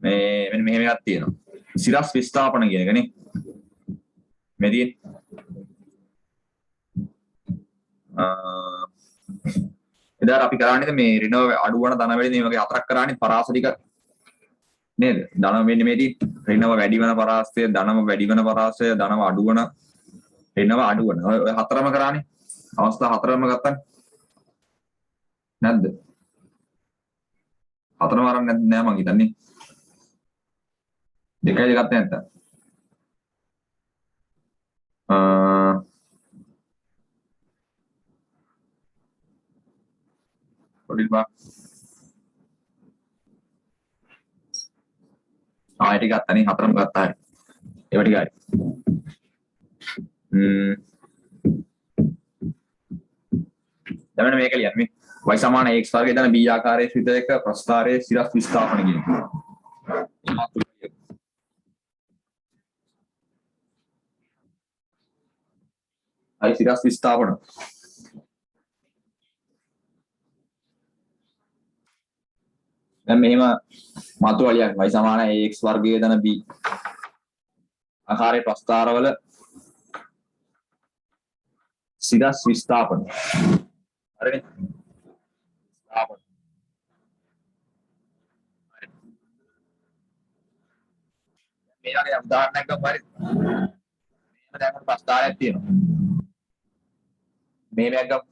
මෙන්න මෙහෙම එකක් තියෙනවා. සිරස් විස්ථාපන කියන එකනේ. මේ තියෙන්නේ. එදාට අපි කරන්නේ මේ ඍණ අඩු වන ධන වේදී මේ වගේ හතරක් කරන්නේ පරාසනික නේද? ධන වෙන්නේ මේ තියෙන්නේ. ඍණව වැඩි වෙන පරාසය, ධනව වැඩි වෙන පරාසය, ධනව අඩු වෙන ඍණව අඩු වෙන. ඔය හතරම කරානේ. අවස්ථා හතරම ගත්තනේ. නැද්ද? හතරම අරන් නැද්ද නෑ මං හිතන්නේ. දෙකයි දෙකක් නැත්තම්. පොඩි බා. ආයෙත් ගත්තානේ හතරම ගත්තා හරි. ඒව ටික හරි. දැන් මේක ලියන්න මේ y සමාන x වර්ගය දන b ආකාරයේ ශ්‍රිතයක ප්‍රස්ථාරයේ සිරස් විස්ථාපන කියන එක. අයි සිරස් විස්ථාපන. දැන් මෙහෙම මාතෘකාව ලියන්න y සමාන ax වර්ගය දන b ආකාරයේ ප්‍රස්ථාරවල සිරස් විස්ථාපන. හරිනේ. විස්ථාපන. මේ වගේ උදාහරණයක් ගමු හරි. මෙහෙම දැන් ප්‍රස්ථාරයක් තියෙනවා. මේ ගමු.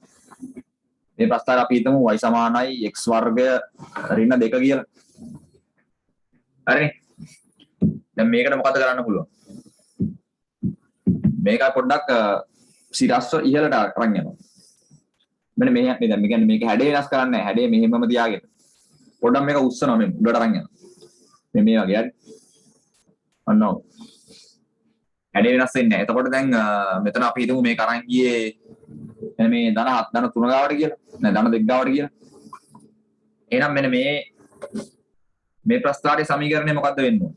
මේ ප්‍රස්ථාරය අපි හිතමු y සමානයි x වර්ගය ඍණ 2 කියලා. හරිනේ. දැන් මේකට මොකද කරන්න පුළුවන්? මේක පොඩ්ඩක් සිරස්ව ඉහළට අරන් යනවා. මෙන්න මේ දැන් මේ කියන්නේ මේක හැඩේ වෙනස් කරන්නේ නැහැ. හැඩේ මෙහෙමම තියාගෙන. පොඩ්ඩක් මේක උස්සනවා මේ උඩට අරන් යනවා. මේ වගේ හරි. අන්නෝ. හැඩේ වෙනස් වෙන්නේ නැහැ. එතකොට දැන් මෙතන අපි හිතමු මේක අරන් ගියේ මේ ධන 7 ධන 3 ගාවට කියලා. නෑ ධන 2 ගාවට කියලා. එහෙනම් මෙන්න මේ ප්‍රස්ථාරයේ සමීකරණය මොකද්ද වෙන්නේ?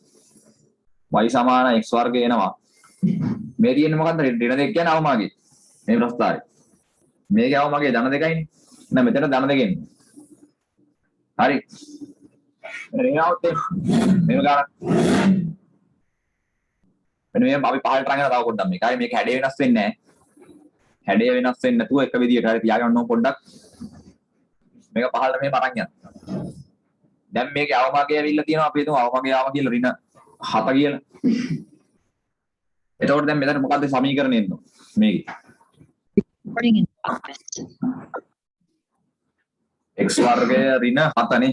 y සමාන x වර්ගය එනවා. මේ තියෙන්නේ මොකද්ද? ඍණ 2 කියන්නේ අවමාගේ. මේ ප්‍රස්ථාරය. මේකේ අවමාගේ ධන 2යිනේ. නෑ මෙතන ධන 2 එන්නේ. හරි. රිනාවුත් මේක ගන්න. මෙන්න මේ අපි පහලට අරගෙන තව පොඩ්ඩක් මේක. හරි මේක හැඩේ වෙනස් වෙන්නේ නැහැ. හැඩේ වෙනස් වෙන්නේ නැතුව එක විදියට හරි තියාගන්න ඕන පොඩ්ඩක්. මේක පහලට මෙහෙම අරන් යන්න. දැන් මේකේ අවමාගේ ඇවිල්ලා තියෙනවා අපි හිතමු අවමාගේ ආව කියලා ඍණ 7 කියලා. එතකොට දැන් මෙතන මොකද්ද සමීකරණය එන්නේ? මේකේ. x වර්ගය ඍණ 7 නේ.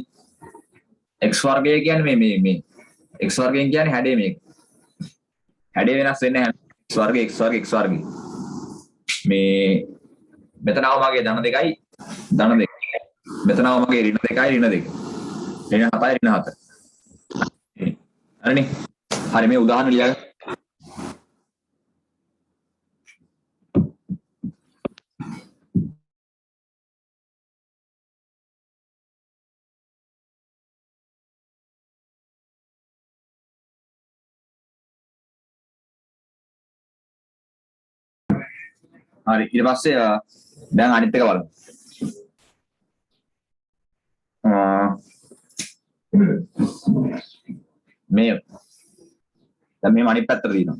x වර්ගය කියන්නේ මේ x වර්ගයෙන් කියන්නේ හැඩේ මේක. හැඩේ වෙනස් වෙන්නේ නැහැ. x වර්ගය x වර්ගය x වර්ගය. මේ මෙතන අවමාගේ ධන 2යි ධන 2. මෙතන අවමාගේ ඍණ 2යි ඍණ 2. ඍණ 7යි ඍණ 7. හරිනේ. හරි මේ උදාහරණ ලියගන්න. හරි ඊට පස්සේ දැන් අනිත් එක බලමු. මේ දැන් මේ අනිත් පැත්තට දිනවා.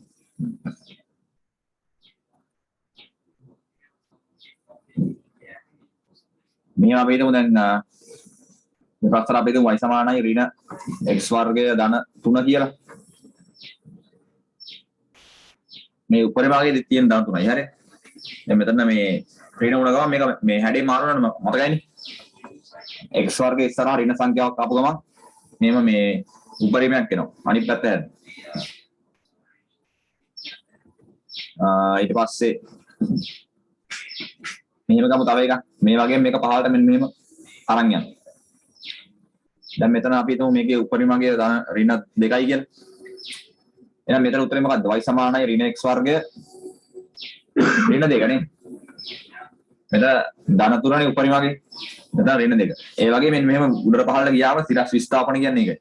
මේ අපි හිතමු දැන් මේ ප්‍රස්තර අපි හිතමු y සමානයි ඍණ x වර්ගය ධන 3 කියලා. මේ උඩරේ භාගයේ තියෙන ධන 3යි හරිද? දැන් මෙතන මේ ඍණ උන ගමන් මේක මේ හැඩේ මාරුනවනේ මතකයිනේ. x වර්ගය ඉස්සරහා ඍණ සංඛ්‍යාවක් ආපු ගමන් මේව මේ උපරිමයක් එනවා. අනිත් පැත්ත හැද. ඊට පස්සේ මෙහෙම ගමු තව එකක්. මේ වගේම මේක පහළට මෙන්න මෙහෙම අරන් යනවා. දැන් මෙතන අපි හිතමු මේකේ උපරිමගේ ඍණ 2යි කියලා. එහෙනම් මෙතන උත්තරේ මොකද්ද? y සමානයි ඍණ x වර්ගය ඍණ 2 නේ. මෙතන ධන 3නේ උපරිමගේ. මෙතන ඍණ 2. ඒ වගේ මෙන්න මෙහෙම උඩට පහළට ගියාම සිරස් විස්ථාපන කියන්නේ ඒකයි.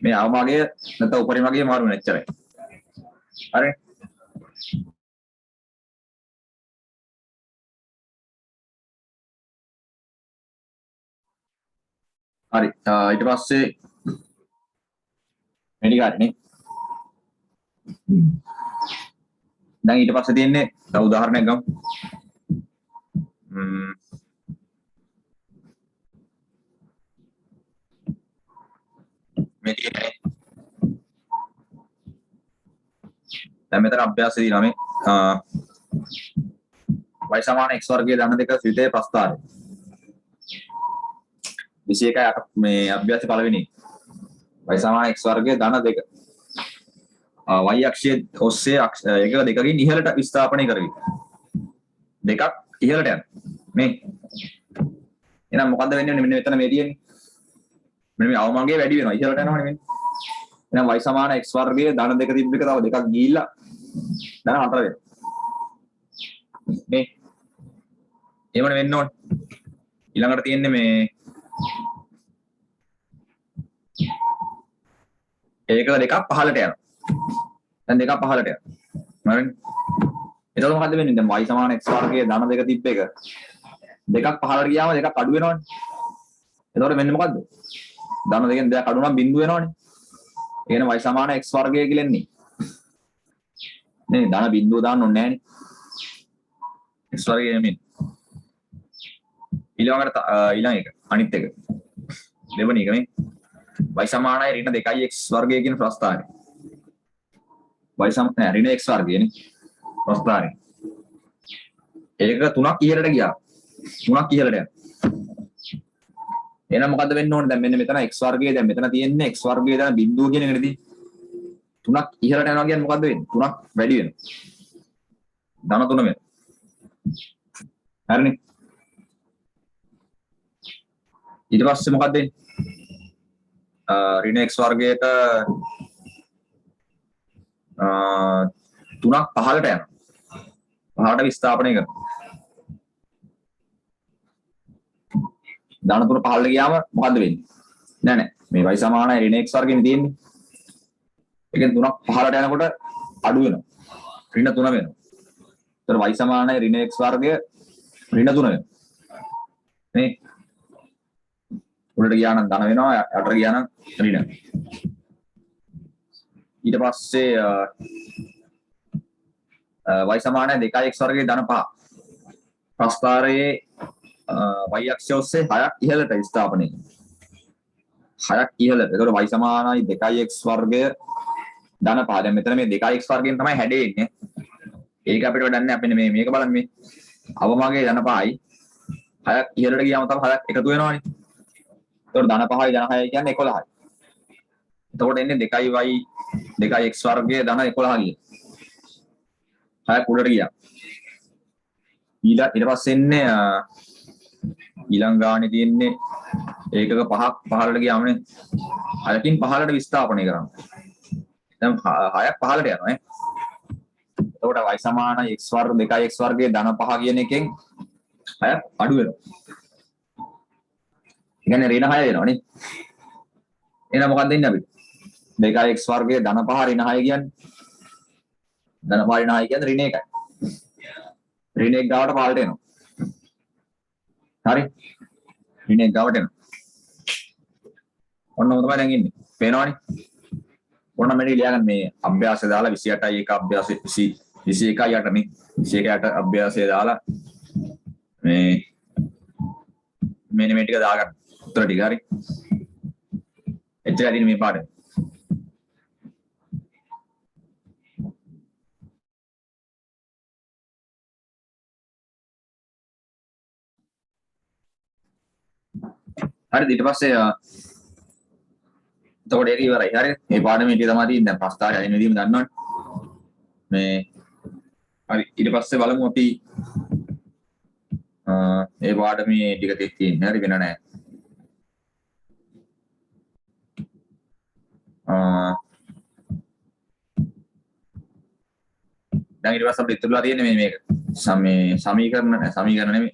මේ අවමාගය නැත්නම් උපරිමගේ මාරු වෙන එච්චරයි. හරි. හරි ඊට පස්සේ මේ ටික හරිනේ. දැන් ඊට පස්සේ තියෙන්නේ තව උදාහරණයක් ගමු. මේ තියෙන්නේ දැන් මෙතන අභ්‍යාසය දිනා මේ y සමාන x වර්ගයේ ධන දෙක සිතේ ප්‍රස්ථාරය 21 මේ අභ්‍යාස පළවෙනි y සමාන x වර්ගයේ ධන දෙක y අක්ෂයේ ඔස්සේ එක දෙකකින් ඉහළට විස්ථාපනය කරවි දෙකක් ඉහළට යන මේ එහෙනම් මොකද්ද වෙන්නේ මෙන්න මෙතන මේ තියෙන්නේ මෙන්න මේ අවමංගය වැඩි වෙනවා ඉහළට යනවනේ මෙන්න එහෙනම් y සමාන x වර්ගයේ ධන දෙක තිබ්බ එක තව දෙකක් ගිහිල්ලා ධන 4 වෙනවා මේ එහෙමනේ වෙන්න ඕනේ ඊළඟට තියෙන්නේ මේ ඒක දෙකක් පහළට යනවා දැන් දෙකක් පහළට යනවා හරිනේ එතකොට මොකද්ද වෙන්නේ දැන් y සමාන x වර්ගයේ ධන දෙක තිබ්බ එක දෙකක් පහළට ගියාම දෙකක් අඩු වෙනවනේ එතකොට වෙන්නේ මොකද්ද ධන දෙකෙන් දෙකක් අඩු නම් බිඳුව වෙනවනේ ඒ කියන්නේ y සමාන x වර්ගය කියලා එන්නේ නේ ධන බිඳුව දාන්න ඕනේ නෑනේ x වර්ගය නෙමෙයි ඊළඟට ඊළඟ එක අනිත් එක දෙවෙනි එක මේ y සමානයි ඍණ 2x වර්ගය කියන ප්‍රස්ථාරය y සමානයි ඍණ x වර්ගයනේ ප්‍රස්ථාරය ඒක තුනක් ඉහළට ගියා තුනක් ඉහළට යනවා එහෙනම් මොකද්ද වෙන්න ඕනේ දැන් මෙන්න මෙතන x වර්ගය දැන් මෙතන තියෙන්නේ x වර්ගය දැන් බිඳුව කියන එකනේ තුනක් ඉහළට යනවා කියන්නේ මොකද්ද වෙන්නේ තුනක් වැඩි වෙනවා ධන 3 වෙනවා හරිනේ ඊට පස්සේ මොකක්ද වෙන්නේ ඍණ x වර්ගයට තුනක් පහළට යනවා පහළට විස්ථාපනය කරනවා ධන 3 පහළට ගියාම මොකද්ද වෙන්නේ නෑ මේ y සමානයි ඍණ x වර්ගෙනේ තියෙන්නේ ඒකෙන් තුනක් පහළට යනකොට අඩු වෙනවා ඍණ 3 වෙනවා ඒතර y සමානයි ඍණ x වර්ගය ඍණ 3 වෙනවා මේ උඩට ගියා නම් ධන වෙනවා යටට ගියා නම් ඍණ ඊට පස්සේ y සමානයි 2x වර්ගයේ ධන 5 ප්‍රස්ථාරයේ y අක්ෂය ඔස්සේ 6ක් ඉහළට ස්ථාපනය කරනවා 6ක් ඉහළට ඒතකොට y සමානයි 2x වර්ගය ධන 5 දැන් මෙතන මේ 2x වර්ගයෙන් තමයි හැඩේ ඉන්නේ ඒක අපිට වැඩක් නැහැ අපි මේක බලන්න මේ අවමගයේ ධන 5යි 6ක් ඉහළට ගියාම තමයි 6ක් එකතු වෙනවනේ එතකොට ධන 5යි ධන 6යි කියන්නේ 11යි. එතකොට එන්නේ 2y 2x වර්ගයේ ධන 11 ගිය. 6ක් උඩට ගියා. ඊට පස්සේ එන්නේ ඊළඟ ගානේ තියෙන්නේ ඒකක 5ක් පහළට ගියාමනේ 6කින් පහළට විස්ථාපනය කරනවා. දැන් 6ක් පහළට යනවා ඈ. එතකොට y සමාන x වර්ග 2x වර්ගයේ ධන 5 කියන එකෙන් 6ක් අඩු වෙනවා. කියන්නේ ඍණ 6 වෙනවනේ. එහෙනම් මොකක්ද දෙන්නේ අපිට? 2x වර්ගයේ ධන 5 ඍණ 6 කියන්නේ. ධන 5 ඍණ 6 කියන්නේ ඍණ 1යි. ඍණ 1 ගාවට පහළට එනවා. හරි? ඍණ 1 ගාවට එනවා. ඔන්න ඔය තමයි දැන් ඉන්නේ. පේනවනේ? ඔන්න මෙතන ලියා ගන්න මේ අභ්‍යාසය දාලා 28යි එක අභ්‍යාසය 21යි 8නේ. 21යි 8 අභ්‍යාසය දාලා මේ මෙන්න මේ ටික දාගන්න. උත්තර ටික හරි. එච්චරයි මේ පාඩේ. හරිද ඊට පස්සේ එතකොට ඒක ඉවරයි. හරි. මේ පාඩමේ ටික තමයි තියෙන්නේ. දැන් ප්‍රස්තාරය අදින විදිහම දන්නවනේ. මේ හරි ඊට පස්සේ බලමු අපි මේ පාඩමේ ටික තියෙන්නේ. හරි වෙන නැහැ. දැන් ඊට පස්සේ අපිට ඉතුරුලා තියෙන්නේ මේක. සමීකරණ නෙමෙයි.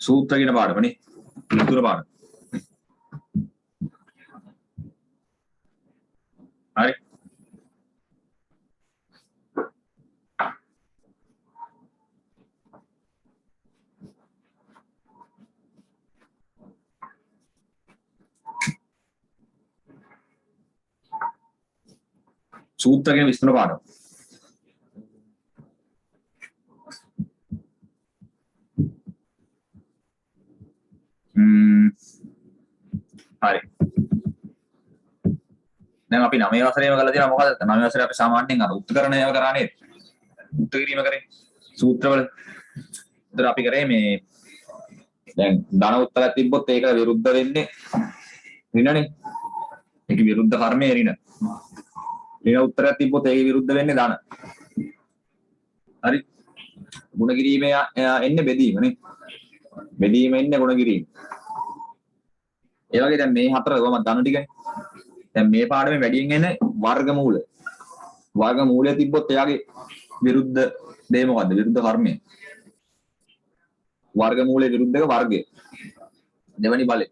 සූත්‍ර කියන පාඩමනේ. ඉතුරු පාඩම. හරි. සූත්‍ර කියන විස්තර පාඩම. හරි. දැන් අපි 9 වසරේම කරලා තියෙනවා මොකද? 9 වසරේ අපි සාමාන්‍යයෙන් අර උත්තරකරණය කරා නේද? උත්තර කිරීම කරේ. සූත්‍රවල. ඒතර අපි කරේ මේ දැන් ධන උත්තරයක් තිබ්බොත් ඒක විරුද්ධ වෙන්නේ ඍණනේ. ඒක විරුද්ධ කර්මයේ ඍණ. ඍණ උත්තරයක් තිබ්බොත් ඒක විරුද්ධ වෙන්නේ ධන. හරි. ගුණ කිරීමේ එන්නේ බෙදීම නේ. බෙදීම එන්නේ ගුණ කිරීම. ඒ වගේ දැන් මේ හතර කොහොමද ධන ටිකනේ. දැන් මේ පාඩමේ වැඩියෙන් එන්නේ වර්ගමූල. වර්ගමූලය තිබ්බොත් එයාගේ විරුද්ධ දේ මොකද්ද? විරුද්ධ කර්මය. වර්ගමූලයේ විරුද්ධක වර්ගය. දෙවනි බලය.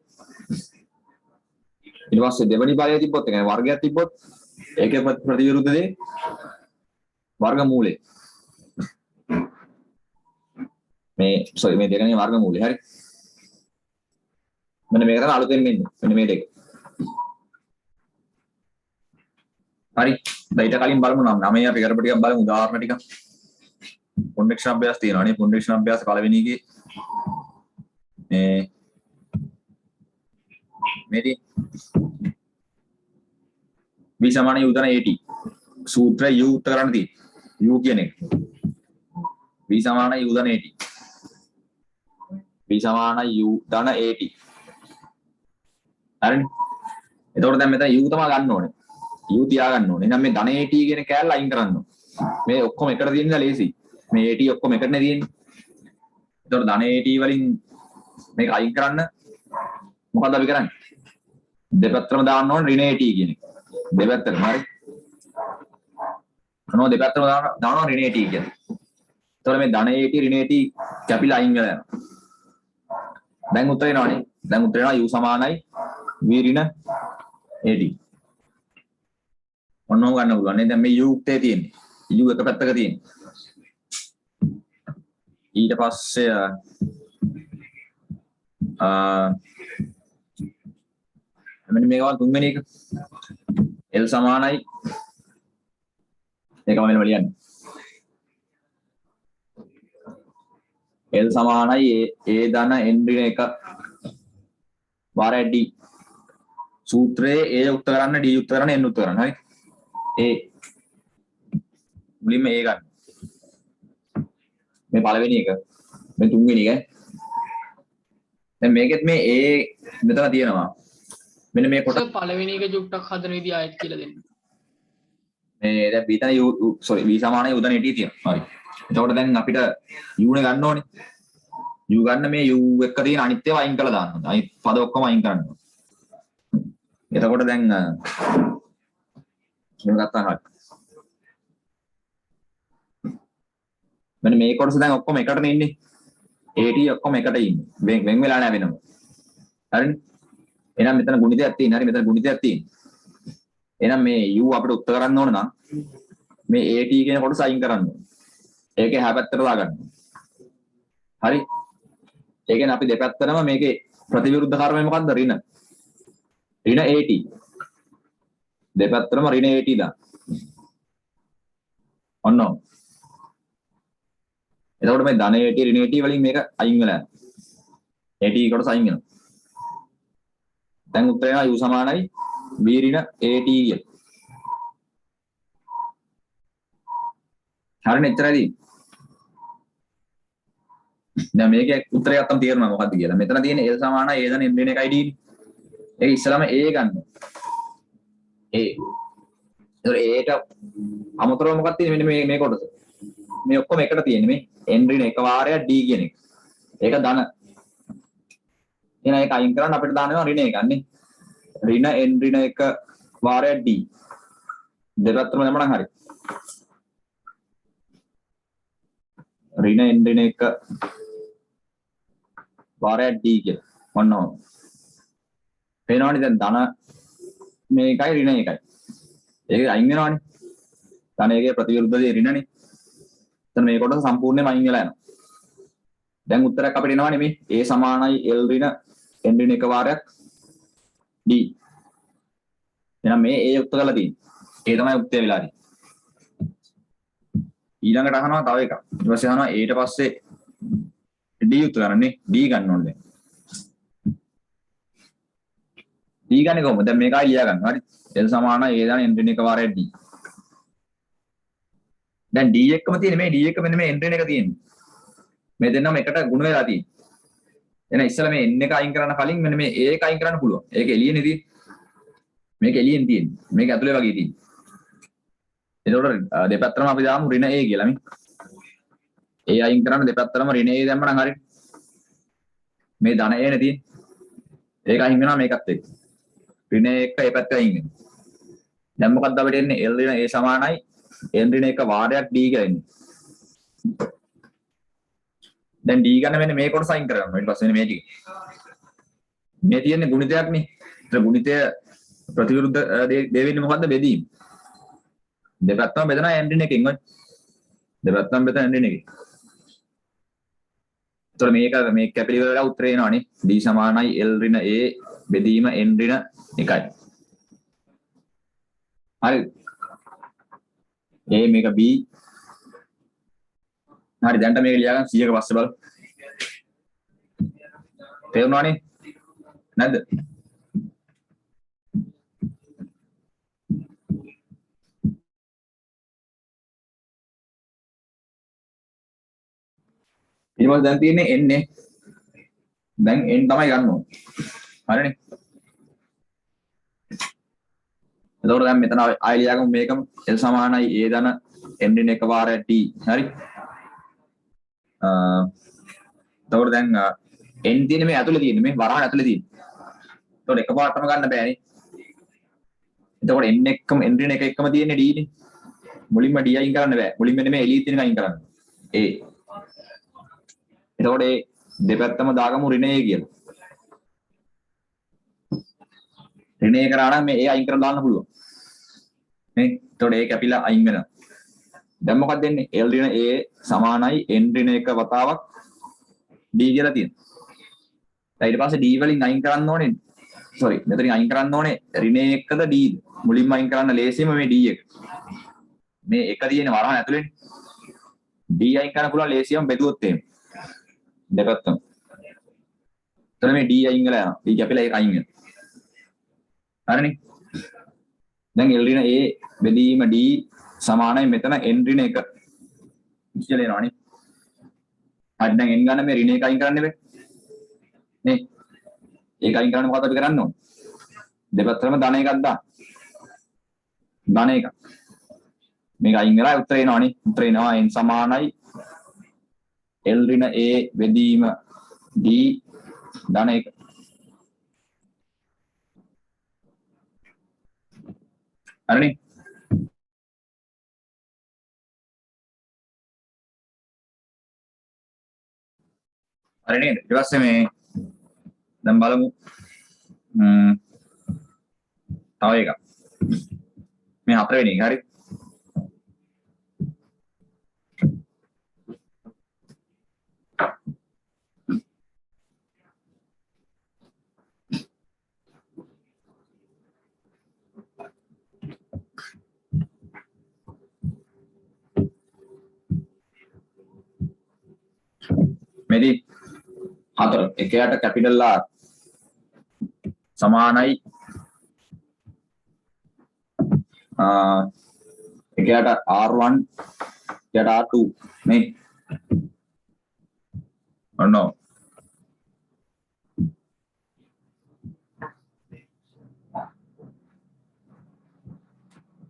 ඊට පස්සේ දෙවනි බලය තිබ්බොත් ඒ කියන්නේ වර්ගයක් තිබ්බොත් ඒකේ ප්‍රතිවිරුද්ධ දේ වර්ගමූලය. මේ දෙකනේ වර්ගමූලය. හරි. මෙන්න මේක තමයි අලුතෙන් මෙන්නේ. මෙන්න මේ දෙක. හරි. දැන් ඊට කලින් බලමු නම් 9 අපි කරපු ටිකක් බලමු උදාහරණ ටික. පුනරීක්ෂණ අභ්‍යාස තියෙනවා නේ. පුනරීක්ෂණ අභ්‍යාස පළවෙනි එකේ මේදී v සමාන u ධන at සූත්‍රය u උත්තර කරන්න තියෙන්නේ. u කියන එක. v සමාන u ධන at. v සමාන u ධන at. හරිනේ. එතකොට දැන් මෙතන u තමයි ගන්න ඕනේ. u තියා ගන්න ඕනේ. එහෙනම් මේ ධන at කියන කෑල්ල අයින් කරන්න ඕනේ. මේ ඔක්කොම එකට තියෙන ලේසි. මේ at ඔක්කොම එකටනේ තියෙන්නේ. එතකොට ධන at වලින් මේක අයින් කරන්න මොකද්ද අපි කරන්නේ? දෙපැත්තම දාන්න ඕනේ ඍණ at කියන එක. දෙපැත්තම හරි. අනෝ දෙපැත්තම දානවා ඍණ at කියන එක. එතකොට මේ ධන at ඍණ at කැපිලා අයින් වෙලා යනවා. දැන් උත්තර එනවනේ. දැන් උත්තර එනවා u සමානයි v ඍණ at. ඔන්නෝ ගන්න පුළුවන් නේ. දැන් මේ u උත්තේ තියෙන්නේ. u එක පැත්තක තියෙන්නේ. ඊට පස්සේ මෙන්න මේක වань තුන්වෙනි එක L සමානයි ඒකම මෙන්න ලියන්න L සමානයි A ධන n ඍණ 1 වාරය D සූත්‍රයේ A උත්තර කරන්න D උත්තර කරන්න n උත්තර කරන්න හරි A මුලින්ම A ගන්න මේ පළවෙනි එක මේ තුන්වෙනි එක දැන් මේකෙත් මේ A මෙතන තියෙනවා මෙන්න මේ කොට පළවෙනි එක චුට්ටක් හදන විදිය ආයෙත් කියලා දෙන්න. මේ දැන් v තන u sorry v සමානයි u ධන at තියෙනවා. හරි. එතකොට දැන් අපිට u නේ ගන්න ඕනේ. u ගන්න මේ u එක තියෙන අනිත් ඒවා අයින් කරලා දාන්න ඕනේ. අනිත් පද ඔක්කොම අයින් කරන්න ඕනේ. එතකොට දැන් මේක ගත්තා හරි. මෙන්න මේ කොටස දැන් ඔක්කොම එකටනේ ඉන්නේ. at ඔක්කොම එකට ඉන්නේ. වෙන් වෙලා නැහැ වෙනම. හරිනේ. එහෙනම් මෙතන ගුණිතයක් තියෙනවා. හරි මෙතන ගුණිතයක් තියෙනවා. එහෙනම් මේ u අපිට උත්තර කරන්න ඕන නම් මේ at කියන කොටස අයින් කරන්න ඕනේ. ඒකේ හැ පැත්තට දාගන්න. හරි. ඒ කියන්නේ අපි දෙපැත්තටම මේකේ ප්‍රතිවිරුද්ධ කර්මය මොකද්ද? ඍණ. ඍණ at. දෙපැත්තටම ඍණ at දාන්න. ඔන්න. එතකොට මේ ධන at ඍණ at වලින් මේක අයින් වෙලා යනවා. at කොටස අයින් වෙනවා. දැන් උත්තරය u සමානයි v ඍණ at කියලා. හරිනේ එච්චරයි. දැන් මේකේ උත්තරය අත්තම් තේරෙනවා මොකද්ද කියලා. මෙතන තියෙන l සමානයි a ධන n ඍණ 1යි d. ඒක ඉස්සලම a ගන්න. a. ඒතර a ට අමතරව මොකක්ද තියෙන්නේ මෙන්න මේ කොටස. මේ ඔක්කොම එකට තියෙන්නේ මේ n ඍණ 1 වාරයක් d කියන එක. ඒක ධන. එහෙනම් ඒක අයින් කරන්න අපිට දානවා ඍණ එකක් නේ. ඍණ n ඍණ 1 වාරයක් d. දෙපැත්තම දැම්මනම් හරි. ඍණ n ඍණ 1 වාරයක් d කියලා. මොනවා. පේනවනේ දැන් ධන මේකයි ඍණ එකයි. ඒක අයින් වෙනවනේ. ධන එකේ ප්‍රතිවිරුද්ධ දේ ඍණනේ. එතන මේ කොටස සම්පූර්ණයෙන්ම අයින් වෙලා යනවා. දැන් උත්තරයක් අපිට එනවනේ මේ a සමානයි l ඍණ n ඍණ 1 වාරයක් d. එහෙනම් මේ a උත්තර කරලා තියෙන්නේ. ඒ තමයි උත්තර වෙලා තියෙන්නේ. ඊළඟට අහනවා තව එකක්. ඊට පස්සේ අහනවා a ට පස්සේ d උත්තර ගන්නනේ. d ගන්න ඕනේ දැන්. d ගන්නේ කොහොමද? දැන් මේකයි ලියා ගන්න. හරි. l සමානයි a දාන n ඍණ එක වාරයක් d. දැන් d එකම තියෙන්නේ මේ d එක මෙන්න මේ n ඍණ එක තියෙන්නේ. මේ දෙන්නම එකට ගුණ වෙලා තියෙන්නේ. එහෙනම් ඉස්සෙල්ලා මේ n එක අයින් කරන්න කලින් මෙන්න මේ a එක අයින් කරන්න පුළුවන්. ඒක එළියනේ තියෙන්නේ. මේක එළියෙන් තියෙන්නේ. මේක ඇතුලේ වගේ තියෙන්නේ. එතකොට දෙපැත්තටම අපි දාමු ඍණ a කියලා මේ. a අයින් කරන්න දෙපැත්තටම ඍණ a දැම්මනම් හරි. මේ ධන a නේ තියෙන්නේ. ඒක අයින් වෙනවා මේකත් එක්ක. ඍණ a එක ඒ පැත්ත අයින් වෙනවා. දැන් මොකක්ද අපිට එන්නේ l ඍණ a සමානයි n ඍණ එක වාරයක් d කියලා එන්නේ. දැන් d ගන්න මෙන්න මේ කොටස අයින් කරගන්න. ඊට පස්සේ මේ ටික. මේ තියෙන්නේ ගුණිතයක් නේ. ඒතර ගුණිතය ප්‍රතිවිරුද්ධ දේ වෙන්නේ මොකද්ද? බෙදීම. දෙපැත්තම බෙදනවා n ඍණ එකකින් ඔය. දෙපැත්තම බෙදන n ඍණ එකකින්. ඒතර මේක මේ කැපිලි වල උත්තරේ එනවනේ. d සමානයි l ඍණ a බෙදීම n ඍණ 1යි. හරි. a මේක b. හරි දැන්ට මේක ලියා ගන්න 100ක පස්සේ බලමු. තේරුණානේ? නැද්ද? ඊට පස්සේ දැන් තියෙන්නේ n නේ. දැන් n තමයි ගන්න ඕනේ. හරිනේ. එතකොට දැන් මෙතන ආයෙ ලියාගමු මේකම l සමානයි a ධන n ඍණ එක වාරයක් t. හරි. එතකොට දැන් n තියෙන්නේ මේ ඇතුලේ තියෙන්නේ මේ වරහන් ඇතුලේ තියෙන්නේ. එතකොට එකපාරටම ගන්න බෑනේ. එතකොට n එක්කම n ඍණ එක එක්කම තියෙන්නේ d නේ. මුලින්ම d අයින් කරන්න බෑ. මුලින්ම මේ එළියේ තියෙන අයින් කරන්න. a. එතකොට ඒ දෙපැත්තම දාගමු ඍණ a කියලා. ඍණ a කරා නම් මේ a අයින් කරලා දාන්න පුළුවන්. නේ? එතකොට a කැපිලා අයින් වෙනවා. දැන් මොකක්ද දෙන්නේ? l ඍණ a සමානයි n ඍණ එක වතාවක් d කියලා තියෙනවා. ඊට පස්සේ d වලින් අයින් කරන්න ඕනේ. sorry මෙතනින් අයින් කරන්න ඕනේ ඍණ එකද d ද? මුලින්ම අයින් කරන්න ලේසියම මේ d එක. මේ එක තියෙන වරහන් ඇතුලේ d අයින් කරන්න පුළුවන් ලේසියම බෙදුවොත් එහෙම. දෙපැත්තම. එතන මේ d අයින් වෙලා යනවා. d කැපිලා ඒක අයින් වෙනවා. හරිනේ. දැන් l ඍණ a බෙදීම d සමානයි මෙතන n ඍණ 1 කියලා එනවනේ. හරි දැන් n ගන්න මේ ඍණ 1 අයින් කරන්න බෑ. නේ? ඒක අයින් කරන්න මොකද අපි කරන්න ඕනේ? දෙපැත්තටම ධන එකක් දාන්න. ධන එකක්. මේක අයින් වෙලා උත්තර එනවනේ. උත්තර එනවා n සමානයි l ඍණ a බෙදීම d ධන 1. හරිනේ? හරි නේද? ඊට පස්සේ මේ දැන් බලමු තව එකක්. මේ හතරවෙනි එක හරි. මෙදි හතර එකයට කැපිටල් R සමානයි එකයට R1 එකයට R2 නේ ඔන්න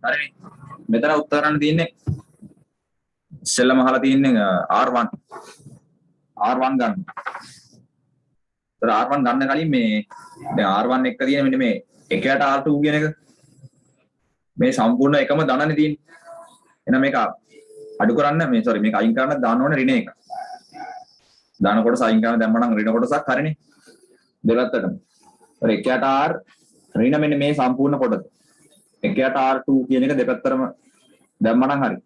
හරිනේ මෙතන උත්තර ගන්න තියෙන්නේ ඉස්සෙල්ලම අහලා තියෙන්නේ R1 ගන්න. ඒතර R1 ගන්න කලින් මේ දැන් R1 එක තියෙන මෙන්න මේ එකයට R2 කියන එක මේ සම්පූර්ණ එකම ධනනේ තියෙන්නේ. එහෙනම් මේක අඩු කරන්න මේ sorry මේක අයින් කරන්න දාන්න ඕනේ ඍණ එක. ධන කොටස අයින් කරන දැම්මනම් ඍණ කොටසක් හරිනේ. දෙපැත්තටම. ඒතර එකයට R ඍණ මෙන්න මේ සම්පූර්ණ කොටස. එකයට R2 කියන එක දෙපැත්තටම දැම්මනම් හරි.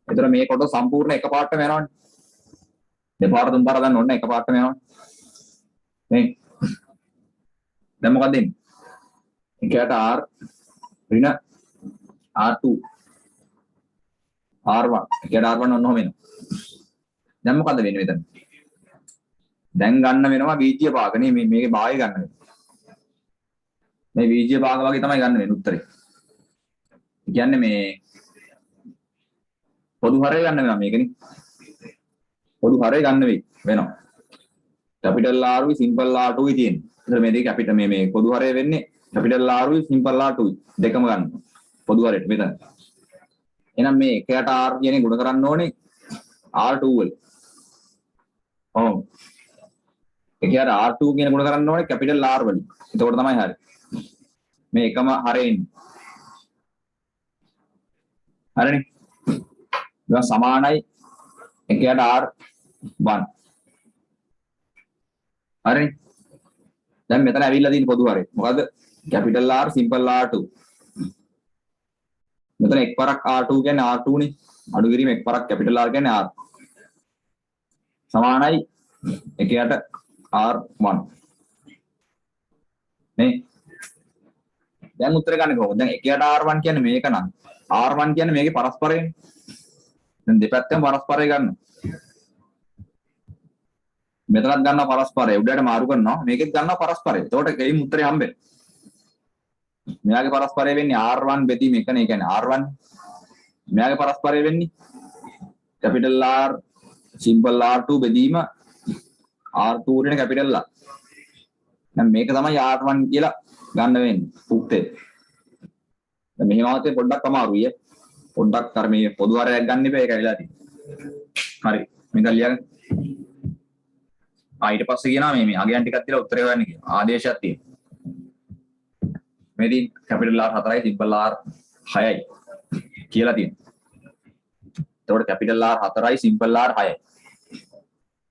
ඒතර මේ කොටස සම්පූර්ණ එකපාරටම යනවනේ. දෙපාර තුන් පාර ගන්න ඕනේ එකපාරටම යනවා නේ දැන් මොකක්ද දෙන්නේ එකයට R ඍණ R2 R1 එකට R1 ඔන්න ඔහම එනවා. දැන් මොකද වෙන්නේ මෙතන? දැන් ගන්න වෙනවා බීජීය භාග නේ මේකේ භාගය ගන්න වෙනවා. මේ බීජීය භාග වගේ තමයි ගන්න වෙන්නේ උත්තරේ. කියන්නේ මේ පොදු හරය ගන්න වෙනවා මේකනේ. පොදු හරය ගන්න වෙනවා. කැපිටල් R උයි සිම්පල් R2 උයි තියෙන්නේ. ඒතර මේ දෙක කැපිටල් මේ පොදු හරය වෙන්නේ කැපිටල් R උයි සිම්පල් R2 උයි දෙකම ගන්න. පොදු හරයට මෙතන. එහෙනම් මේ එකයට R කියන්නේ ගුණ කරන්න ඕනේ R2 වල. ඔව්. එකයට R2 කියන ගුණ කරන්න ඕනේ කැපිටල් R වලින්. එතකොට තමයි හරි. මේ එකම හරේ ඉන්නේ. හරිනේ. ඒක සමානයි එකයට R1. හරිනේ. දැන් මෙතන ඇවිල්ලා තියෙන පොදු හරේ. මොකද්ද? Capital R simple R2. මෙතන එක් පරක් R2 කියන්නේ R2 නේ. අඩු කිරීම එක් පරක් කැපිටල් R කියන්නේ R. සමානයි එකයට R1. නේ. දැන් උත්තර ගන්න කොහොමද? දැන් එකයට R1 කියන්නේ මේක නම් R1 කියන්නේ මේකේ පරස්පරයනේ. දැන් දෙපැත්තම පරස්පරය ගන්න. මෙතනත් ගන්නවා පරස්පරය. උඩට මාරු කරනවා. මේකෙත් ගන්නවා පරස්පරය. එතකොට ගෙයින් උත්තරේ හම්බෙන්නේ. මෙයාගේ පරස්පරය වෙන්නේ R1 බෙදීම එකනේ. ඒ කියන්නේ R1. මෙයාගේ පරස්පරය වෙන්නේ කැපිටල් R සිම්පල් R2 බෙදීම R2 වෙන කැපිටල් R. දැන් මේක තමයි R1 කියලා ගන්න වෙන්නේ. උත්තේ. දැන් මෙහෙම આવතේ පොඩ්ඩක් අමාරුයි. පොඩ්ඩක් අර මේ පොදු හරයක් ගන්න එපා. ඒක ඇවිල්ලා තියෙන්නේ. හරි. මේක ලියගන්න. ඊට පස්සේ කියනවා මේ අගයන් ටිකක් තියලා උත්තරේ හොයන්න කියනවා. ආදේශයක් තියෙනවා. මේදී කැපිටල් R 4යි සිම්පල් R 6යි කියලා තියෙනවා. එතකොට කැපිටල් R 4යි සිම්පල් R 6යි.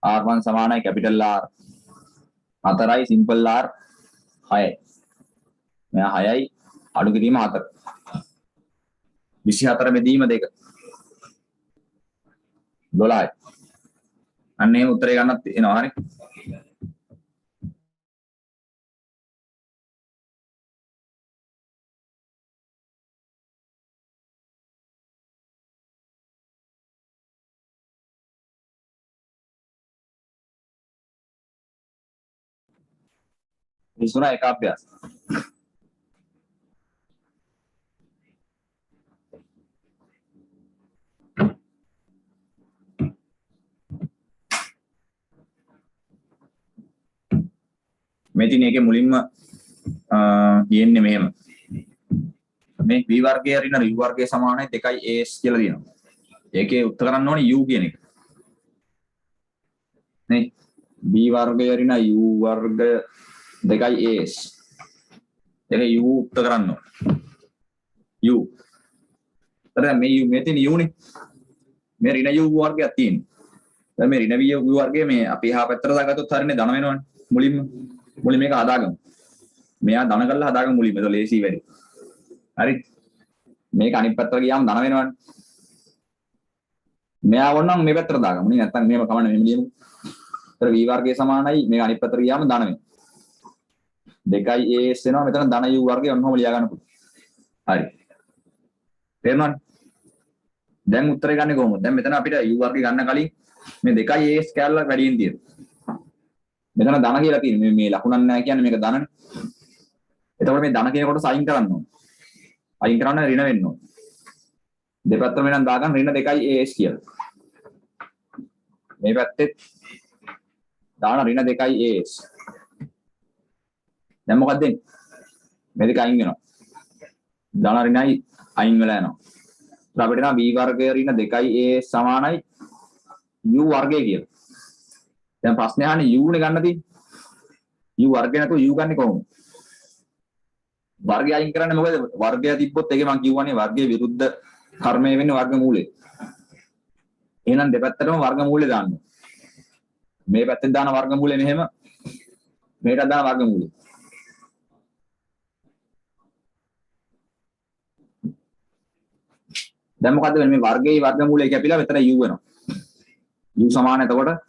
R1 සමානයි කැපිටල් R 4යි සිම්පල් R 6යි. මෙයා 6යි අඩු කිරීම 4. 24 බෙදීම 2. 12යි. අන්න එහෙම උත්තරේ ගන්නත් එනවා හරි. විසුනා එක අභ්‍යාස. මේ තියෙන එකේ මුලින්ම තියෙන්නේ මෙහෙම. මේ v වර්ගය හරින u වර්ගය සමානයි 2as කියලා තියෙනවා. ඒකේ උත්තර කරන්න ඕනේ u කියන එක. නේ b වර්ගය හරින u වර්ග 2as. ඒක u උත්තර කරන්න ඕනේ. u. දැන් මේ u මේ තියෙන u නේ. මේ ඍණ u වර්ගයක් තියෙනවා. දැන් මේ ඍණ u වර්ගය මේ අපි එහා පැත්තට දාගත්තොත් හරිනේ ධන වෙනවනේ. මුලින්ම මේක හදාගමු. මෙයා ධන කරලා හදාගමු මුලින්ම. ඒක ලේසි වැඩි. හරි. මේක අනිත් පැත්තට ගියාම ධන වෙනවනේ. මෙයා වොන්නම් මේ පැත්තට දාගමු. නේ නැත්තම් මේව කමන්න මෙහෙම ලියමු. ඒතර v වර්ගය සමානයි මේක අනිත් පැත්තට ගියාම ධන වෙනවා. 2as වෙනවා. මෙතන ධන u වර්ගය ඔන්නෝම ලියා ගන්න පුළුවන්. හරි. තේරුණාද? දැන් උත්තරේ ගන්නේ කොහොමද? දැන් මෙතන අපිට u වර්ගය ගන්න කලින් මේ 2as කැලල වැඩියෙන් තියෙනවා. මෙතන ධන කියලා තියෙන්නේ මේ ලකුණක් නැහැ කියන්නේ මේක ධනනේ. එතකොට මේ ධන කියන කොට සයින් කරන්න ඕනේ. අයින් කරන්න ඍණ වෙන්න ඕනේ. දෙපැත්තම වෙනන් දාගන්න ඍණ 2as කියලා. මේ පැත්තේ දාන ඍණ 2as. දැන් මොකක්ද වෙන්නේ? මේ දෙක අයින් වෙනවා. ධන ඍණයි අයින් වෙලා යනවා. ඊට අපිට නම් b වර්ගය ඍණ 2as සමානයි u වර්ගය කියලා. දැන් ප්‍රශ්නේ අහන්නේ u නේ ගන්න තියෙන්නේ. u වර්ගය නැතුව u ගන්නේ කොහොමද? වර්ගය අයින් කරන්නේ මොකද? වර්ගය තිබ්බොත් ඒකේ මම කියවනේ වර්ගයේ විරුද්ධ කර්මය වෙන්නේ වර්ගමූලය. එහෙනම් දෙපැත්තටම වර්ගමූලය දාන්න. මේ පැත්තෙන් දාන වර්ගමූලය මෙහෙම. මේකට දාන වර්ගමූලය. දැන් මොකද්ද වෙන්නේ? මේ වර්ගයේ වර්ගමූලය කැපිලා මෙතන u වෙනවා. u සමාන එතකොට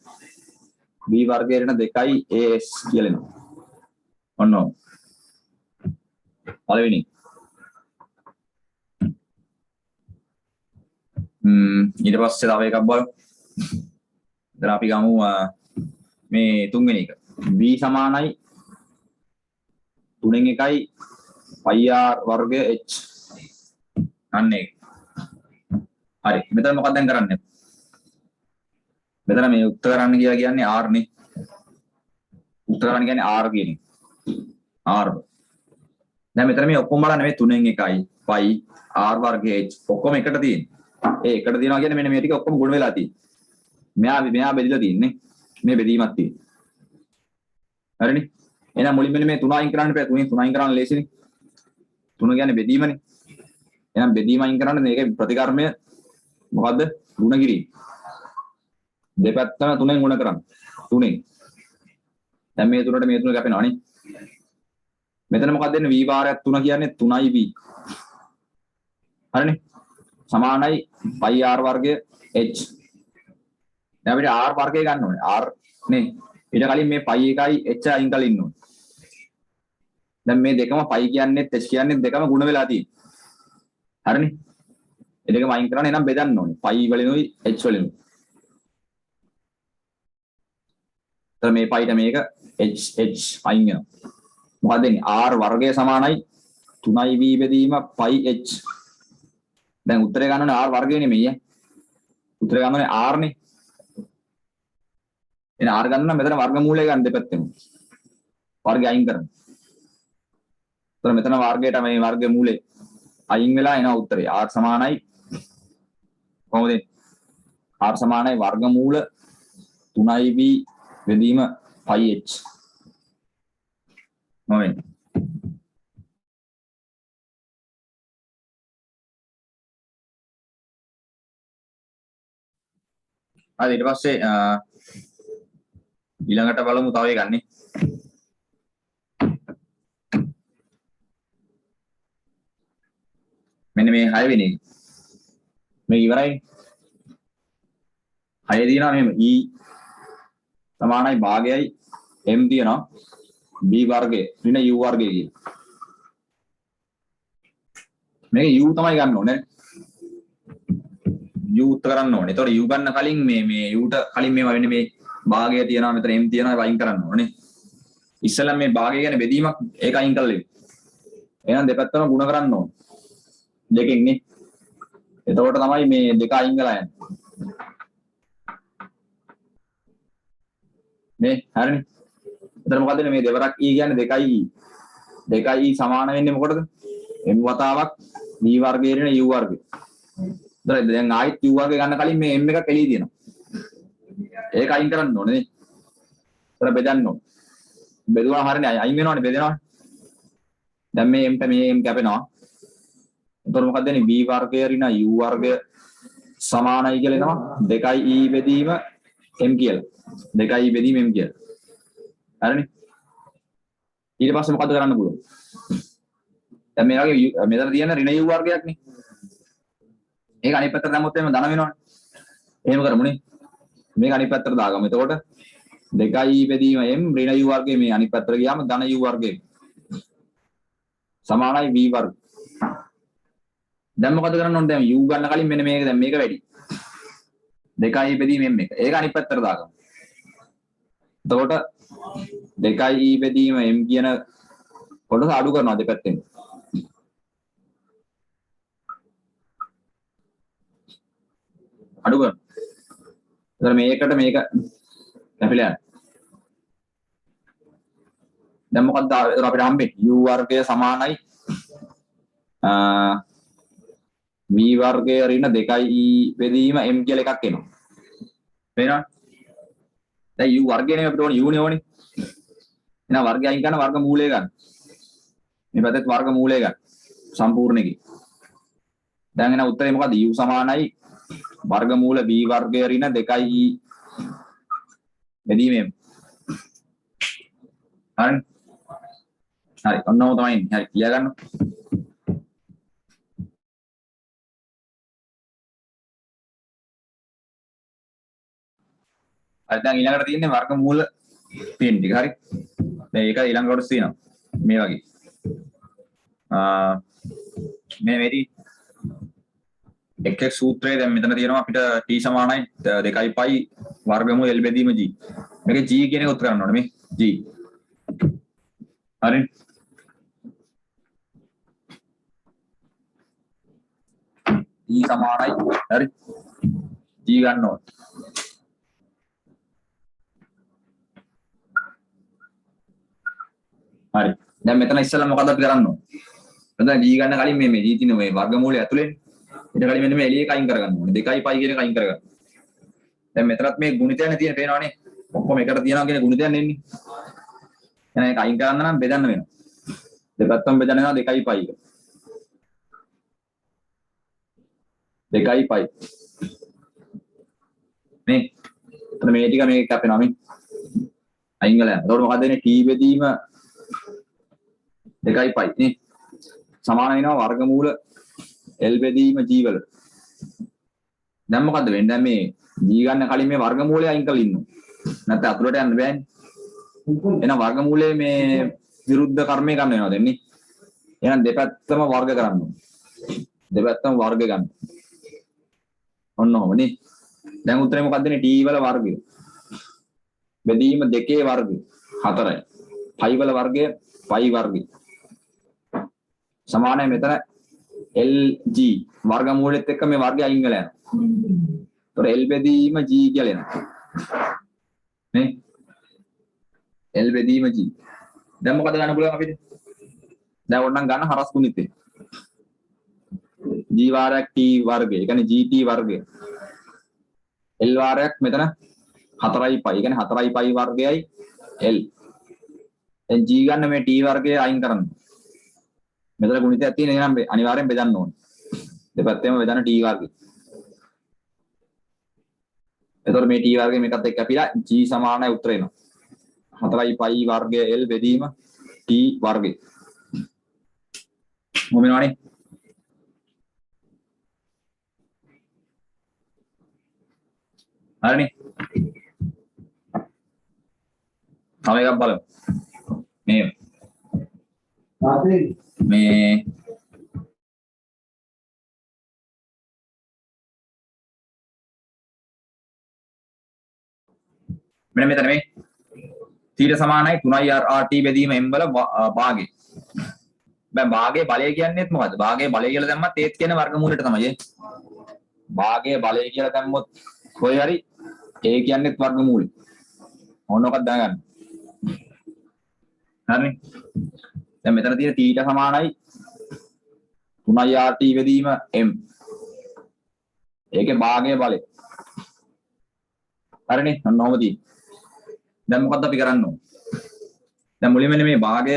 b වර්ගය ඍණ 2as කියලා එනවා. ඔන්න පළවෙනි ඊට පස්සේ තව එකක් බලමු. දැන් අපි ගමු මේ තුන්වෙනි එක. b සමානයි 3න් 1යි pi r වර්ගය h. අන්න ඒක. හරි. මෙතන මොකක්ද දැන් කරන්නේ? මෙතන මේ උත්තර කරන්න කියලා කියන්නේ r නේ. උත්තර කරන්න කියන්නේ r කියන්නේ. r. දැන් මෙතන මේ ඔක්කොම බලන්න මේ 3න් 1යි pi r වර්ගය h ඔක්කොම එකට තියෙන්නේ. ඒ එකට තියනවා කියන්නේ මෙන්න මේ ටික ඔක්කොම ගුණ වෙලා තියෙන්නේ. මෙයා බෙදලා තියෙන්නේ. මේ බෙදීමක් තියෙන්නේ. හරිනේ. එහෙනම් මුලින්ම මේ 3 අයින් කරන්න බෑ. 3 අයින් කරන්න ලේසිනේ. 3 කියන්නේ බෙදීමනේ. එහෙනම් බෙදීම අයින් කරන්න මේකේ ප්‍රතිකර්මය මොකද්ද? ගුණ කිරීම. දෙපැත්තම 3ෙන් ගුණ කරන්න. 3ෙන්. දැන් මේ 3ට මේ 3 කැපෙනවනේ. මෙතන මොකක්ද දෙන්නේ? v වාරයක් 3 කියන්නේ 3යි v. හරිනේ. සමානයි pi r වර්ගය h. දැන් අපිට r වර්ගය ගන්න ඕනේ. r නේ. ඊට කලින් මේ pi එකයි h අයින් කරලා ඉන්න ඕනේ. දැන් මේ දෙකම pi කියන්නේත් h කියන්නේත් දෙකම ගුණ වෙලා තියෙන්නේ. හරිනේ. ඒ දෙකම අයින් කරන්න එනම් බෙදන්න ඕනේ. pi වලිනුයි h වලිනුයි. එතන මේ pi ට මේක h අයින් වෙනවා. මොකද දෙන්නේ? r වර්ගය සමානයි 3v බෙදීම pi h. දැන් උත්තරේ ගන්න ඕනේ r වර්ගය නෙමෙයි ඈ. උත්තරේ ගන්න ඕනේ r නේ. එන r ගන්න නම් මෙතන වර්ගමූලය ගන්න දෙපැත්තෙම. වර්ගය අයින් කරන්න. එතන මෙතන වර්ගයට මේ වර්ගමූලේ අයින් වෙලා එන උත්තරේ r සමානයි කොහොමද? r සමානයි වර්ගමූල 3v බෙදීම pi h. මොකෙන්ද? හරි ඊට පස්සේ ඊළඟට බලමු තව එකක් නේ. මෙන්න මේ 6 වෙනි එක. මේක ඉවරයි. 6 දිනවා මෙහෙම e සමානයි භාගයයි m දිනවා b වර්ගය ඍණ u වර්ගය කියලා. මේක u තමයි ගන්න ඕනේ. u උත්තර කරන්න ඕනේ. ඒතකොට u ගන්න කලින් මේ u ට කලින් මේවා වෙන්නේ මේ භාගය තියනවා මෙතන m තියනවා ඒක අයින් කරන්න ඕනේ. ඉස්සෙල්ලා මේ භාගය කියන්නේ බෙදීමක් ඒක අයින් කරලා ඉන්න. එහෙනම් දෙපැත්තම ගුණ කරන්න ඕනේ. දෙකෙන් නේ. එතකොට තමයි මේ දෙක අයින් වෙලා යන්නේ. මේ හරිනේ. එතන මොකද මේ දෙවරක් e කියන්නේ 2i. 2i සමාන වෙන්නේ මොකටද? m වතාවක් v වර්ගය ඍණ u වර්ගය. දැන් ආයිත් u වර්ගය ගන්න කලින් මේ m එකක් එළිය තියෙනවා. ඒක අයින් කරන්න ඕනේ නේ. ඒතර බෙදන්න ඕනේ. බෙදුවා හරිනේ අයින් වෙනවනේ බෙදෙනවනේ. දැන් මේ m ට මේ m කැපෙනවා. එතකොට මොකක්ද වෙන්නේ? v වර්ගය ඍණ u වර්ගය සමානයි කියලා එනවා. 2i බෙදීම m කියලා. 2i බෙදීම m කියලා. හරිනේ. ඊට පස්සේ මොකද කරන්න පුළුවන්? දැන් මේ වගේ මෙතන තියෙන ඍණ u වර්ගයක් නේ. ඒක අනිත් පැත්තට දැම්මොත් එimhe ධන වෙනවනේ. එහෙම කරමුනේ. මේක අනිත් පැත්තට දාගමු. එතකොට 2i බෙදීම m ඍණ u වර්ගය මේ අනිත් පැත්තට ගියාම ධන u වර්ගය සමානයි v වර්ග. දැන් මොකද කරන්න ඕනේ? දැන් u ගන්න කලින් මෙන්න මේක දැන් මේක වැඩි. 2i බෙදීම m එක. ඒක අනිත් පැත්තට දාගමු. එතකොට 2i බෙදීම m කියන කොටස අඩු කරනවා දෙපැත්තෙන්. අඩු කරනවා. එතන මේකට මේක කැපිලා යනවා. දැන් මොකක්ද අපිට හම්බෙන්නේ? u වර්ගය සමානයි v වර්ගය ඍණ 2i බෙදීම m කියලා එකක් එනවා. පේනවද? දැන් u වර්ගය නේ අපිට ඕනේ u නේ ඕනේ. එහෙනම් වර්ගය අයින් කරන වර්ග මූලය ගන්න. මේ පැත්තේ වර්ග මූලය ගන්න. සම්පූර්ණ එකේ. දැන් එන උත්තරේ මොකද්ද? u සමානයි වර්ගමූල b වර්ගය ඍණ 2i බෙදීම m. හරි. හරි. ඔන්නෝ තමයි. හරි. කියා ගන්න. හරි දැන් ඊළඟට තියෙන්නේ වර්ගමූල තියෙන ටික. හරි. දැන් ඒක ඊළඟ කොටස තියෙනවා. මේ වගේ. මේ මෙරි එක් එක් සූත්‍රයේ දැන් මෙතන තියෙනවා අපිට t සමානයි 2යි පයි වර්ගමූල l බෙදීම g. මේක g කියන එක උත්තර ගන්න ඕනේ මේ g. හරි. t සමානයි හරි g ගන්න ඕනේ. හරි. දැන් මෙතන ඉස්සෙල්ලා මොකද අපි කරන්න ඕනේ? මෙතන g ගන්න කලින් මේ g තියෙන මේ වර්ගමූලය ඇතුලේ ඊට කලින් මෙන්න මේ එළිය එක අයින් කරගන්න ඕනේ. 2යි පයි කියන එක අයින් කරගන්න. දැන් මෙතනත් මේ ගුණිතයනේ තියෙන පේනවනේ. ඔක්කොම එකට තියනවා කියන ගුණිතයන් එන්නේ. එහෙනම් ඒක අයින් කරන්න නම් බෙදන්න වෙනවා. දෙපැත්තම බෙදන්න වෙනවා 2යි පයි එක. 2යි පයි. මේ එතන මේ ටික මේක කැපෙනවා මේ. අයින් කරලා යනවා. එතකොට මොකද වෙන්නේ? t බෙදීම 2යි පයි නේ. සමාන වෙනවා වර්ගමූල l බෙදීම g වල. දැන් මොකද්ද වෙන්නේ? දැන් මේ g ගන්න කලින් මේ වර්ගමූලය අයින් කරලා ඉන්නවා. නැත්නම් අතුලට යන්න බෑනේ. එහෙනම් වර්ගමූලයේ මේ විරුද්ධ කර්මය ගන්න වෙනවා දෙන්නේ. එහෙනම් දෙපැත්තම වර්ග කරන්න ඕනේ. දෙපැත්තම වර්ග ගන්න. ඔන්න ඔහොමනේ. දැන් උත්තරේ මොකක්ද දෙන්නේ? t වල වර්ගය. බෙදීම 2 වර්ගය 4යි. පයි වල වර්ගය පයි වර්ගය. සමානයි මෙතන lg වර්ගමූලෙත් එක්ක මේ වර්ගය අයින් වෙලා යනවා. ඒතකොට l බෙදීම g කියලා එනවා. නේ? l බෙදීම g. දැන් මොකද ගන්න පුළුවන් අපිට? දැන් ඕනනම් ගන්න හරස් ගුණිතේ. g වාරයක් t වර්ගය. ඒ කියන්නේ gt වර්ගය. l වාරයක් මෙතන 4යි පයි. ඒ කියන්නේ 4යි පයි වර්ගයයි l. දැන් g ගන්න මේ t වර්ගය අයින් කරන්න. මෙතන ගුණිතයක් තියෙන එහෙනම් අනිවාර්යෙන් බෙදන්න ඕනේ. දෙපැත්තෙම බෙදන්න t වර්ගය. එතකොට මේ t වර්ගය මේකත් එක්ක අපිලා g සමානයි උත්තර එනවා. 4යි පයි වර්ගය l බෙදීම t වර්ගය. මොමිනවනේ? හරිනේ. තව එකක් බලමු. මේ මෙන්න මෙතන මේ තීර සමානයි 3i rt බෙදීම m වල භාගය. දැන් භාගයේ බලය කියන්නේත් මොකද්ද? භාගයේ බලය කියලා දැම්මත් ඒත් කියන්නේ වර්ගමූලයට තමයි. භාගයේ බලය කියලා දැම්මොත් කොයි හරි ඒ කියන්නේත් වර්ගමූලය. ඕනෝකක් දාගන්න. හරිනේ. දැන් මෙතන තියෙන තීට සමානයි 3i rt බෙදීම m. ඒකේ භාගයේ බලය. හරිනේ. ඔන්න ඔහොම තියෙන්නේ. දැන් මොකද්ද අපි කරන්න ඕනේ? දැන් මුලින්ම මේ භාගය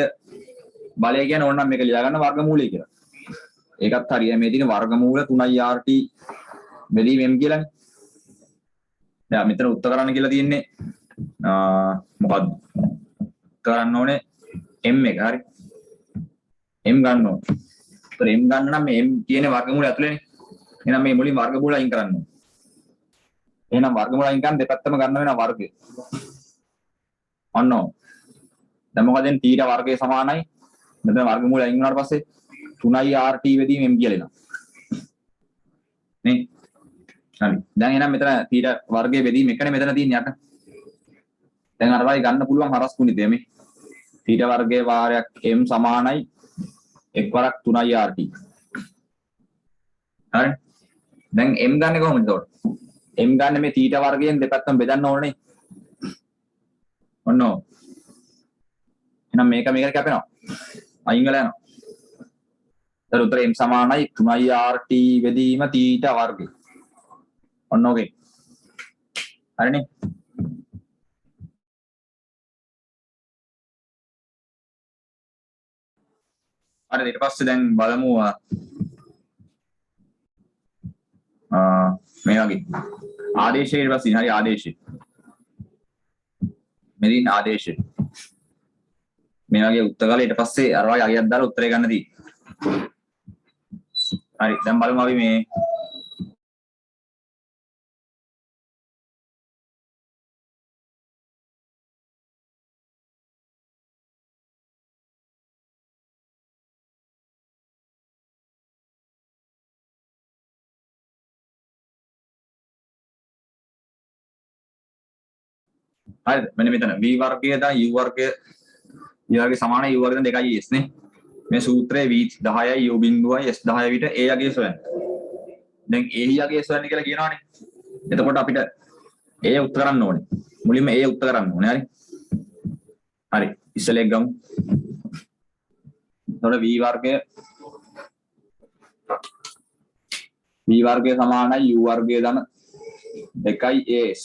බලය කියන්නේ ඕනනම් මේක ලියා ගන්න වර්ගමූලය කියලා. ඒකත් හරියයි. මේ තියෙන වර්ගමූල 3i rt බෙදීම m කියලානේ. දැන් මෙතන උත්තර කරන්න කියලා තියෙන්නේ මොකද්ද? උත්තර ගන්න ඕනේ m එක. හරි. m ගන්න ඕනේ. ඒතර m ගන්න නම් මේ m කියන වර්ගමූලය ඇතුලේනේ. එහෙනම් මේ මුලින් වර්ගමූල අයින් කරන්න ඕනේ. එහෙනම් වර්ගමූල අයින් කරන් දෙපැත්තම ගන්න වෙනවා වර්ගය. ඔන්න. දැන් මොකද දෙන්නේ? තීට වර්ගය සමානයි. මෙතන වර්ගමූල අයින් වුණාට පස්සේ 3i rt බෙදීම m කියලා එනවා. නේ? හරි. දැන් එහෙනම් මෙතන තීට වර්ගයේ බෙදීම එකනේ මෙතන තියෙන්නේ යට. දැන් අර වගේ ගන්න පුළුවන් හරස් ගුණිතය මේ. තීට වර්ගයේ වාරයක් m සමානයි එක් වරක් 3i rt. හරි. දැන් m ගන්න කොහොමද එතකොට? m ගන්න මේ තීට වර්ගයෙන් දෙපැත්තම බෙදන්න ඕනේ. ඔන්න. එහෙනම් මේක මේකට කැපෙනවා. අයින් වෙලා යනවා. ඒතර උත්තර m සමානයි 3i rt බෙදීම තීට වර්ගය. ඔන්න ඔකේ. හරිනේ. හරි ඊට පස්සේ දැන් බලමු මේ වගේ ආදේශය ඊට පස්සේ හරි ආදේශය. මෙදින් ආදේශය. මේ වගේ උත්තර ගාලා ඊට පස්සේ අර වගේ අගයක් දාලා උත්තරේ ගන්න තියෙන්නේ. හරි දැන් බලමු අපි මේ හරිද? මෙන්න මෙතන v වර්ගය දා u වර්ගය සමානයි u වර්ගයෙන් 2s නේ. මේ සූත්‍රයේ v 10යි u බිඳුවයි s 10 විතර a යගේ සොයන්න. දැන් a යගේ සොයන්න කියලා කියනවනේ. එතකොට අපිට a උත්තර කරන්න ඕනේ. මුලින්ම a උත්තර කරන්න ඕනේ. හරි. ඉස්සෙල්ලා එක ගමු. එතකොට v වර්ගය සමානයි u වර්ගය ධන 2as.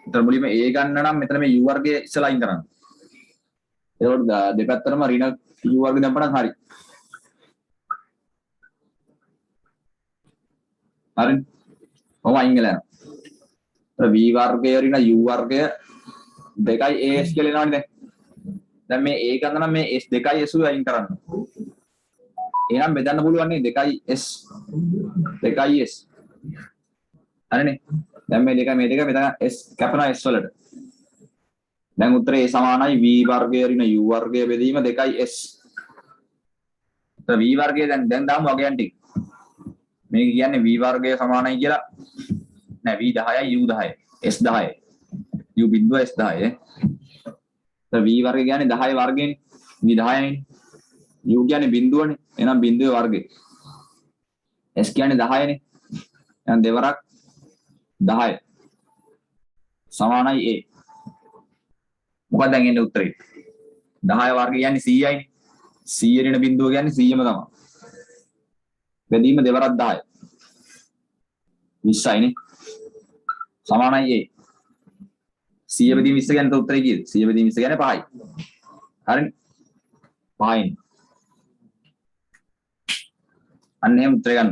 එතකොට මුලින්ම a ගන්න නම් මෙතන මේ u වර්ගය ඉස්සලා අයින් කරන්න. එතකොට දෙපැත්තටම ඍණ u වර්ගය දැම්පනම් හරි. හරි. ඔහොම අයින් වෙලා යනවා. v වර්ගය ඍණ u වර්ගය 2as කියලා එනවනේ දැන්. දැන් මේ a ගන්න නම් මේ s 2s අයින් කරන්න. එහෙනම් බෙදන්න පුළුවන් නේ 2s. හරිනේ. දැන් මේ දෙක මෙතන s කැපෙනවා s වලට. දැන් උත්තරේ සමානයි v වර්ගය ඍණ u වර්ගය බෙදීම 2s. v වර්ගය දැන් දාමු වගයන් ටික. මේක කියන්නේ v වර්ගය සමානයි කියලා නෑ v 10යි u 10යි s 10යි u බිඳුව s 10යි. v වර්ගය කියන්නේ 10 වර්ගයෙන් v 10යිනේ. u කියන්නේ බිඳුවනේ. එහෙනම් බිඳුවේ වර්ගය. s කියන්නේ 10නේ. එහෙනම් දෙවරක් 10 සමානයි a. මොකක්ද දැන් එන්නේ උත්තරේ? 10 වර්ගය කියන්නේ 100යිනේ. 100 ඍණ බිඳුව කියන්නේ 100ම තමයි. බෙදීම දෙවරක් 10. 20යිනේ. සමානයි a. 100 බෙදීම 20 කියන්නේ උත්තරේ කීයද? 100 බෙදීම 20 කියන්නේ 5යි. හරිනේ. 5යි. අන්න එහෙම උත්තරේ ගන්න.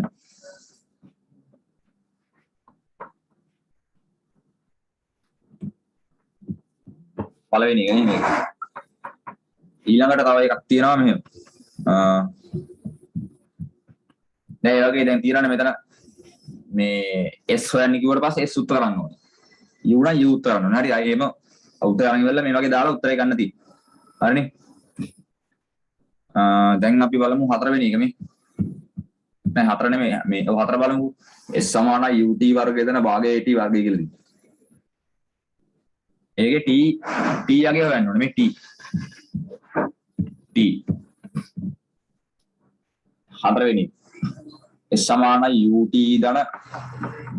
පළවෙනි එක නේ මේක. ඊළඟට තව එකක් තියෙනවා මෙහෙම. දැන් ඒ වගේ දැන් තියෙනවානේ මෙතන මේ s හොයන්න කිව්වට පස්සේ s උත්තර කරන්න ඕනේ. u නම් u උත්තර කරන්න ඕනේ. හරි. අය එහෙම උත්තර ගන්න ඉවරලා මේ වගේ දාලා උත්තරේ ගන්න තියෙනවා. හරිනේ. දැන් අපි බලමු හතරවෙනි එක මේ. නෑ හතර නෙමෙයි මේ හතර බලමු. s සමානයි ut වර්ගය දෙන භාගය at වර්ගය කියලා දෙන්න. ඒකේ t යගේ හොයන්න ඕනේ මේ t හතරවෙනි s සමානයි ut ධන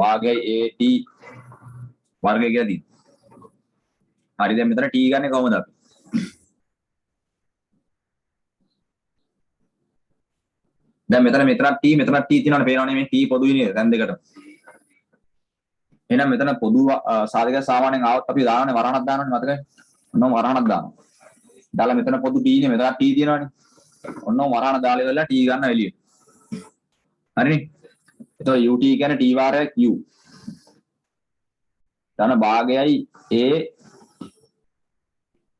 භාගය at වර්ගය කියලා දෙන්න. හරි දැන් මෙතන t ගන්නේ කොහොමද අපි? දැන් මෙතන t තියෙනවනේ පේනවනේ මේ t පොදුයි නේද දැන් දෙකට. එහෙනම් මෙතන පොදු සාධක සාමාන්‍යයෙන් ආවොත් අපි දානනේ වරහණක් දානවනේ මතකයි. ඔන්නම වරහණක් දානවා. දාලා මෙතන පොදු t නේ මෙතන t තියෙනවනේ. ඔන්නම වරහණ දාලා ඉවරලා t ගන්න එළියට. හරිනේ. එතකොට ut කියන්නේ t වාරයක් u. ධන භාගයයි a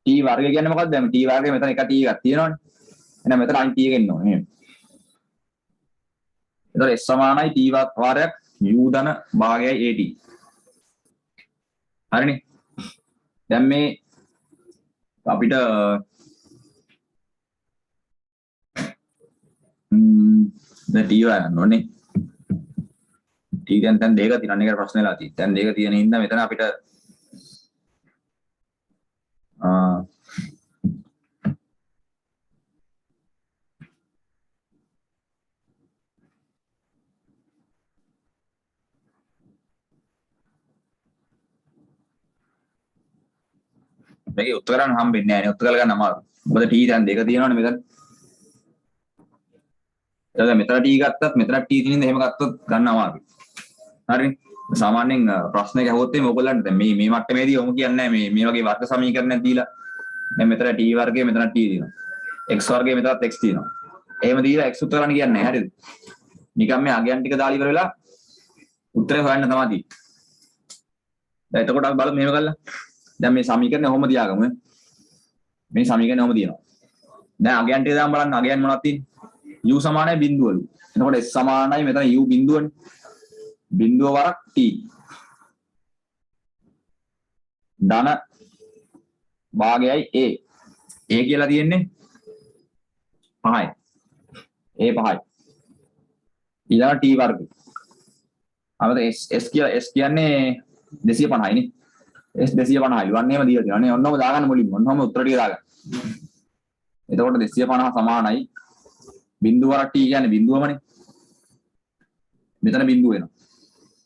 t වර්ගය කියන්නේ මොකක්ද? දැන් t වර්ගය මෙතන එක t එකක් තියෙනවනේ. එහෙනම් මෙතන අනිත් t එක එන්න ඕනේ. එතකොට s සමානයි t වාරයක් u ධන භාගයයි at. හරිනේ. දැන් මේ අපිට දැන් t ගන්න ඕනේ. t දැන් දෙක තියෙනවා. ඒකට ප්‍රශ්න වෙලා තියෙනවා. දැන් දෙක තියෙන හින්දා මෙතන අපිට මේකේ උත්තර ගන්න හම්බෙන්නේ නැහැ නේ. උත්තර ගන්න අමාරුයි. මොකද t දැන් දෙක තියෙනවනේ මෙතන. එතකොට මෙතන t ගත්තත් මෙතන t තියෙනින්ද එහෙම ගත්තොත් ගන්න අමාරුයි. හරිනේ. සාමාන්‍යයෙන් ප්‍රශ්නයක ඇහුවොත් එimhe ඔයගොල්ලන්ට දැන් මේ මට්ටමේදී ඔමු කියන්නේ මේ වගේ වර්ග සමීකරණයක් දීලා දැන් මෙතන t වර්ගය මෙතන t තියෙනවා. x වර්ගය මෙතනත් x තියෙනවා. එහෙම දීලා x උත්තර ගන්න කියන්නේ නැහැ. හරිද? නිකන් මේ අගයන් ටික දාලා ඉවර වෙලා උත්තරේ හොයන්න තමයි තියෙන්නේ. දැන් එතකොට අපි බලමු මෙහෙම කරලා. දැන් මේ සමීකරණය කොහොමද තියාගමු? මේ සමීකරණය කොහොමද තියෙනවා? දැන් අගයන් ටික දාන්න බලන්න අගයන් මොනවද තියෙන්නේ? u සමානයි බිඳුවලු. එතකොට s සමානයි මෙතන u බිඳුවනේ. බිඳුව වරක් t. ධන භාගයයි a. a කියලා තියෙන්නේ 5යි. a 5යි. ඊළඟ t වර්ගය. අපිට s කියන්නේ 250යි නේ. S 250යි වන්නේම දීලා තියෙනවා නේ. ඔන්නම දාගන්න මුලින්ම. ඔන්නම උත්තර ටික දාගන්න. එතකොට 250 සමානයි බිංදුව වරක් t කියන්නේ බිංදුවමනේ. මෙතන බිංදුව වෙනවා.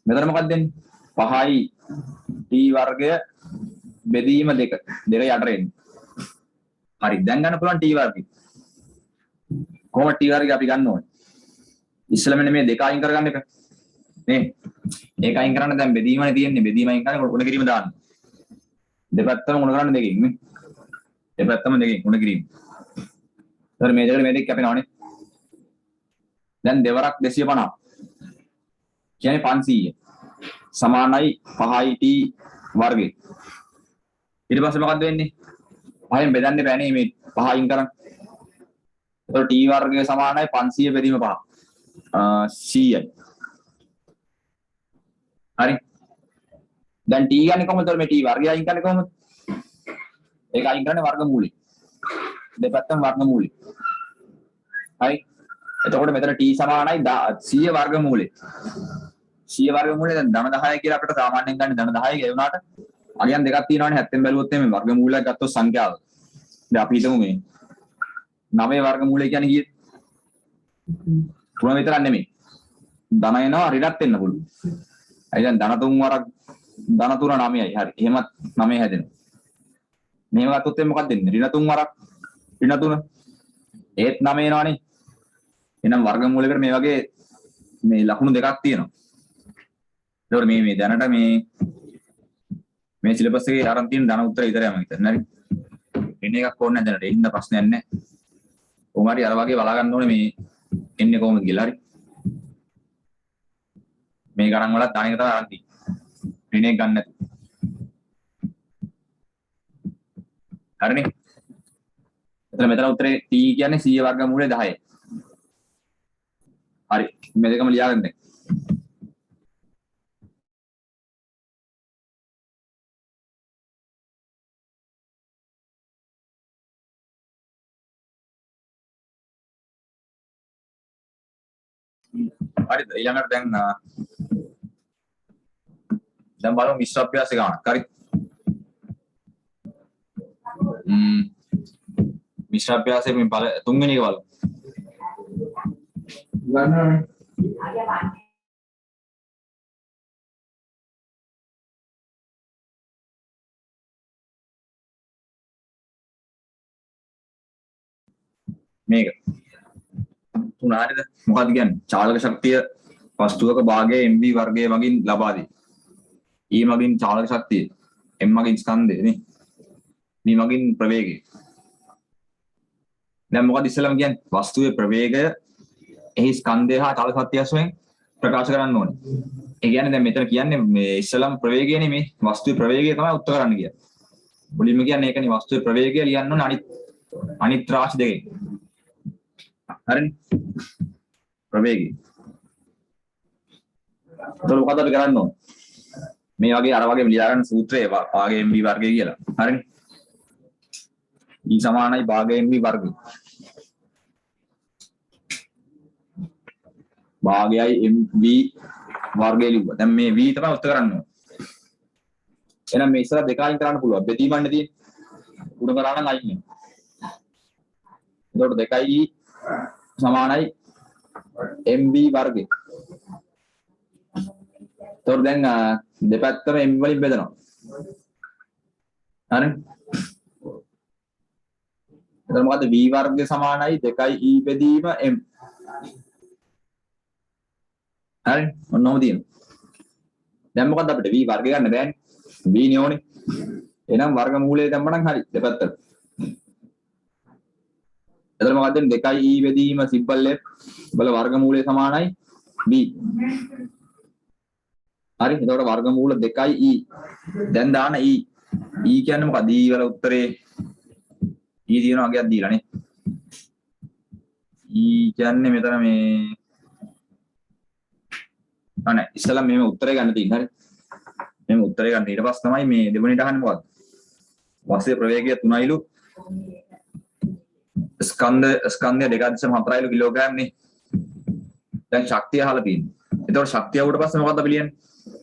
මෙතන මොකක්ද දෙන්නේ? 5යි t වර්ගය බෙදීම 2. 2 යට එන්නේ. හරි. දැන් ගන්න පුළුවන් t වර්ගය. කොහොමද t වර්ගය අපි ගන්න ඕනේ? ඉස්සෙල්ලා මෙන්න මේ 2 අයින් කරගන්න එක. නේ. ඒක අයින් කරන්න දැන් බෙදීමනේ තියෙන්නේ. බෙදීම අයින් කරන්න ගුණ කිරීම දාන්න. දෙපැත්තම ගුණ කරන්න දෙකකින් නේ. දෙපැත්තම දෙකකින් ගුණ කිරීම. ඊට මේ දෙකට මේ දෙක කැපෙනවනේ. දැන් දෙවරක් 250. කියන්නේ 500. සමානයි 5යි t වර්ගය. ඊට පස්සේ මොකද්ද වෙන්නේ? 5ෙන් බෙදන්න බෑනේ මේ 5 අයින් කරන්න. එතකොට t වර්ගය සමානයි 500 බෙදීම 5. 100යි. හරි. දැන් t ගන්නේ කොහොමද? මේ t වර්ගය අයින් කරන්නේ කොහොමද? ඒක අයින් කරන්නේ වර්ගමූලෙ. දෙපැත්තම වර්ගමූලෙ. හරි. එතකොට මෙතන t සමානයි 100 වර්ගමූලෙ. 100 වර්ගමූලෙ දැන් ධන 10 කියලා අපිට සාමාන්‍යයෙන් ගන්න ධන 10 ගේ වුණාට අගයන් දෙකක් තියෙනවානේ 70 බැලුවොත් මේ වර්ගමූලයක් ගත්තොත් සංඛ්‍යාව. දැන් අපි හිතමු මේ 9 වර්ගමූලය කියන්නේ කීයද? 3 විතරක් නෙමෙයි. ධන එනවා ඍණත් වෙන්න පුළුවන්. අයි දැන් ධන 3 වරක් ධන 3 9යි. හරි. එහෙමත් 9 හැදෙනවා. මේව ගත්තොත් මොකක්ද දෙන්නේ? ඍණ 3 වරක් ඍණ 3. ඒත් 9 එනවනේ. එහෙනම් වර්ගමූලයකට මේ වගේ මේ ලකුණු දෙකක් තියෙනවා. ඒතකොට මේ දැනට මේ සිලබස් එකේ අරන් තියෙන ධන උත්තර විතරයි මම හිතන්නේ. හරි. එන්නේ එකක් ඕනේ නැහැ දැනට. එන්න ප්‍රශ්නයක් නැහැ. කොහොම හරි අර වගේ බලා ගන්න ඕනේ මේ එන්නේ කොහොමද කියලා. හරි. මේ ගණන් වලත් ධන එක තමයි අරන් තියෙන්නේ. ඍණයක් ගන්න නැතුව. හරිනේ. මෙතන උත්තරේ t කියන්නේ 100 වර්ගමූලය 10යි. හරි. මේ දෙකම ලියාගන්න දැන්. හරිද? ඊළඟට දැන් බලමු මිශ්‍ර අභ්‍යාස ගන්න. හරි. මිශ්‍ර අභ්‍යාසයේ මේ තුන්වෙනි එක බලමු. ගන්න මේක තුන හරියද? මොකක්ද කියන්නේ? චාලක ශක්තිය වස්තුවක භාගය mv වර්ගය මගින් ලබා දී. E මගින් චාලක ශක්තිය, m මගින් ස්කන්ධය නේ. v මගින් ප්‍රවේගය. දැන් මොකද ඉස්සෙල්ලාම කියන්නේ? වස්තුවේ ප්‍රවේගය එහි ස්කන්ධය හා චාලක ශක්තිය වශයෙන් ප්‍රකාශ කරන්න ඕනේ. ඒ කියන්නේ දැන් මෙතන කියන්නේ මේ ඉස්සෙල්ලාම ප්‍රවේගයනේ මේ වස්තුවේ ප්‍රවේගය තමයි උත්තර කරන්න කියන්නේ. මුලින්ම කියන්නේ ඒකනේ වස්තුවේ ප්‍රවේගය ලියන්න ඕනේ අනිත් රාශි දෙකෙන්. හරිනේ. ප්‍රවේගය. එතකොට මොකද අපි කරන්න ඕනේ? මේ වගේ අර වගේම ලියා ගන්න සූත්‍රය භාගය mv වර්ගය කියලා. හරිනේ. E සමානයි භාගය mv වර්ගය. භාගයයි mv වර්ගය ලිව්වා. දැන් මේ v තමයි උත්තර කරන්න ඕනේ. එහෙනම් මේ ඉස්සර දෙක අයින් කරන්න පුළුවන්. බෙදීමන්නේ තියෙන්නේ. ගුණ කරා නම් අයින් වෙනවා. එතකොට 2i සමානයි mv වර්ගය. එතකොට දැන් දෙපැත්තම m වලින් බෙදනවා. හරිනේ. එතකොට මොකද v වර්ගය සමානයි 2i බෙදීම m. හරි ඔන්නෝම තියෙනවා. දැන් මොකද්ද අපිට v වර්ගය ගන්න බෑනේ. v නේ ඕනේ. එහෙනම් වර්ගමූලය දැම්මනම් හරි දෙපැත්තට. එතකොට මොකද්ද 2i බෙදීම සිම්පල් f බල වර්ගමූලය සමානයි v. හරි එතකොට වර්ගමූල 2i දැන් දාන e කියන්නේ මොකද? e වල උත්තරේ e දිනන වගේක් දීලා නේ. e කියන්නේ මෙතන මේ අනේ ඉස්සලා මේව උත්තරේ ගන්න තියෙන හරි. මේව උත්තරේ ගන්න ඊට පස්සේ තමයි මේ දෙවෙනිට අහන්නේ මොකද්ද? වස්තුවේ ප්‍රවේගය 3යිලු ස්කන්ධය 2.4යිලු කිලෝග්‍රෑම් නේ. දැන් ශක්තිය අහලා තියෙනවා. එතකොට ශක්තිය උඩ පස්සේ මොකද්ද අපි ලියන්නේ?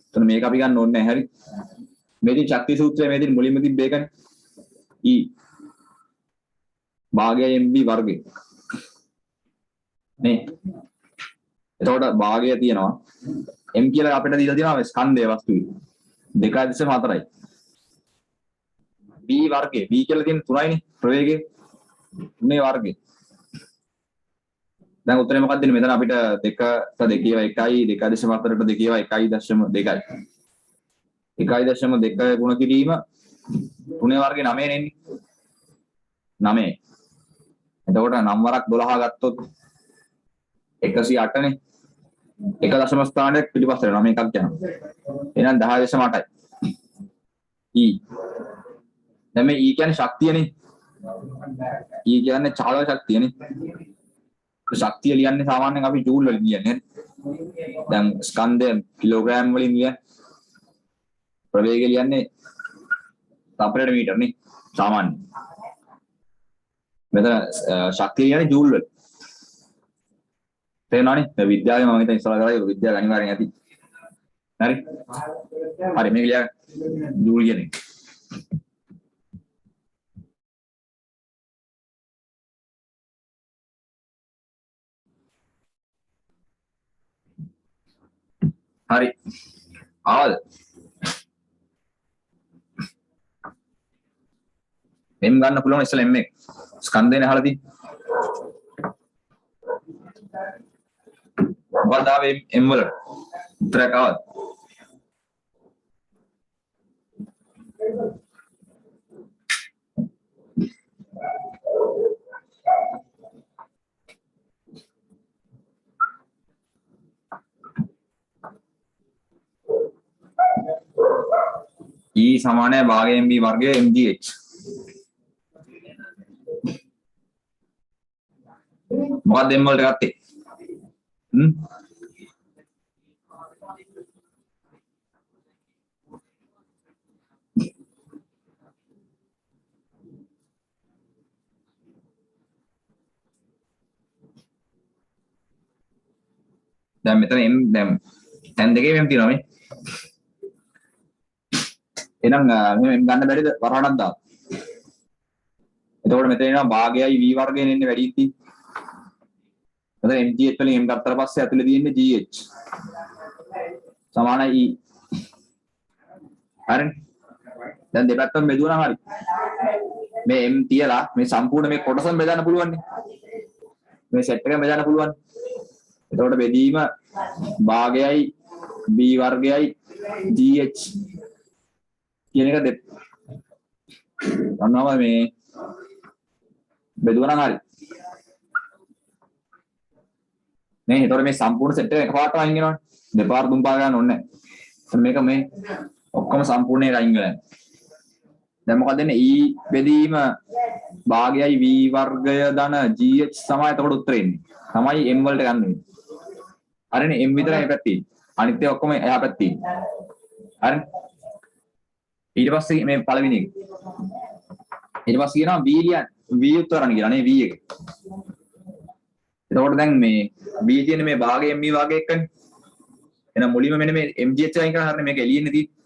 එතන මේක අපි ගන්න ඕනේ නැහැ හරි. මේදී ශක්ති සූත්‍රය මේදී මුලින්ම තිබ්බ එකනේ. E භාගය mv වර්ගය. නේ. එතකොට භාගය තියෙනවා. m කියලා අපිට දීලා තියෙනවා ස්කන්ධය වස්තුවේ. 2.4යි. v වර්ගය. v කියලා තියෙන 3යිනේ ප්‍රවේගය. 3 වර්ගය. දැන් උත්තරේ මොකක්ද දෙන්නේ? මෙතන අපිට 2 1යි 2.4ට 2 1.2යි. 1.2 ගුණ කිරීම 3 වර්ගේ 9 නෙන්නේ. 9. එතකොට නම් වරක් 12 ගත්තොත් 108 නේ. 1 ස්ථානයක් පිටිපස්සට 9 එකක් යනවා. එහෙනම් 10.8යි. E. දැන් මේ E කියන්නේ ශක්තියනේ. E කියන්නේ චාලක ශක්තියනේ. ශක්තිය ලියන්නේ සාමාන්‍යයෙන් අපි ජූල් වලින් ලියන්නේ. දැන් ස්කන්ධය කිලෝග්‍රෑම් වලින් ලියන්නේ. ප්‍රවේගය ලියන්නේ සපරේට මීටර නේ සාමාන්‍ය. මෙතන ශක්තිය කියන්නේ ජූල් වල. තේරෙනවනේ? මේ විද්‍යාවේ මම හිතා ඉස්සරහ කරලා විද්‍යාව අනිවාර්යෙන් ඇති. හරි? හරි මේක ලියන්න ජූල් කියන්නේ. හරි. ආවද? m ගන්න පුළුවන් ඉස්සෙල්ලා m එක. ස්කන්ධයනේ අහලා තියෙන්නේ. මොකක්ද ආවේ m වල? උත්තරයක් ආවද? E සමානයි භාගය mv වර්ගය mgh. මොකක්ද m වලට ගත්තේ? දැන් මෙතන m දැන් තැන් දෙකේ m තියෙනවා මේ. එහෙනම් මෙහෙම ගන්න බැරිද වරහණක් දාන්න. එතකොට මෙතන එනවා භාගයයි v වර්ගයෙන් එන්නේ වැඩි ඉති. මෙතන mgh වලින් m ගත්තට පස්සේ ඇතුලේ තියෙන්නේ gh. සමානයි e. හරිනේ. දැන් දෙපැත්තම බෙදුවා නම් හරි. මේ m තියලා මේ සම්පූර්ණ මේ කොටසම බෙදන්න පුළුවන් නේ. මේ සෙට් එකම බෙදන්න පුළුවන්. එතකොට බෙදීම භාගයයි b වර්ගයයි gh කියන එක දෙප. අන්නම මේ බෙදුවා නම් හරි. නේ එතකොට මේ සම්පූර්ණ සෙට් එක එකපාරට අයින් වෙනවනේ. දෙපාර තුන් පාර ගන්න ඕනේ නැහැ. මේක මේ ඔක්කොම සම්පූර්ණයෙන් අයින් වෙලා. දැන් මොකද දෙන්නේ? e බෙදීම භාගයයි v වර්ගය ධන gh සමයි එතකොට උත්තරේ එන්නේ. තමයි m වලට ගන්න වෙන්නේ. හරිනේ m විතරයි මේ පැත්තේ. අනිත් ඒවා ඔක්කොම එහා පැත්තේ. හරිනේ. ඊට පස්සේ මේ පළවෙනි එක. ඊට පස්සේ කියනවා v ලියන්න. v උත්තරණ කියලා නේ v එක. එතකොට දැන් මේ v තියෙන්නේ මේ භාගය m වර්ගය එක්කනේ. එහෙනම් මුලින්ම මෙන්න මේ mgh අයින් කරලා හරිනේ මේක එළියෙන්නේ තියෙන්නේ.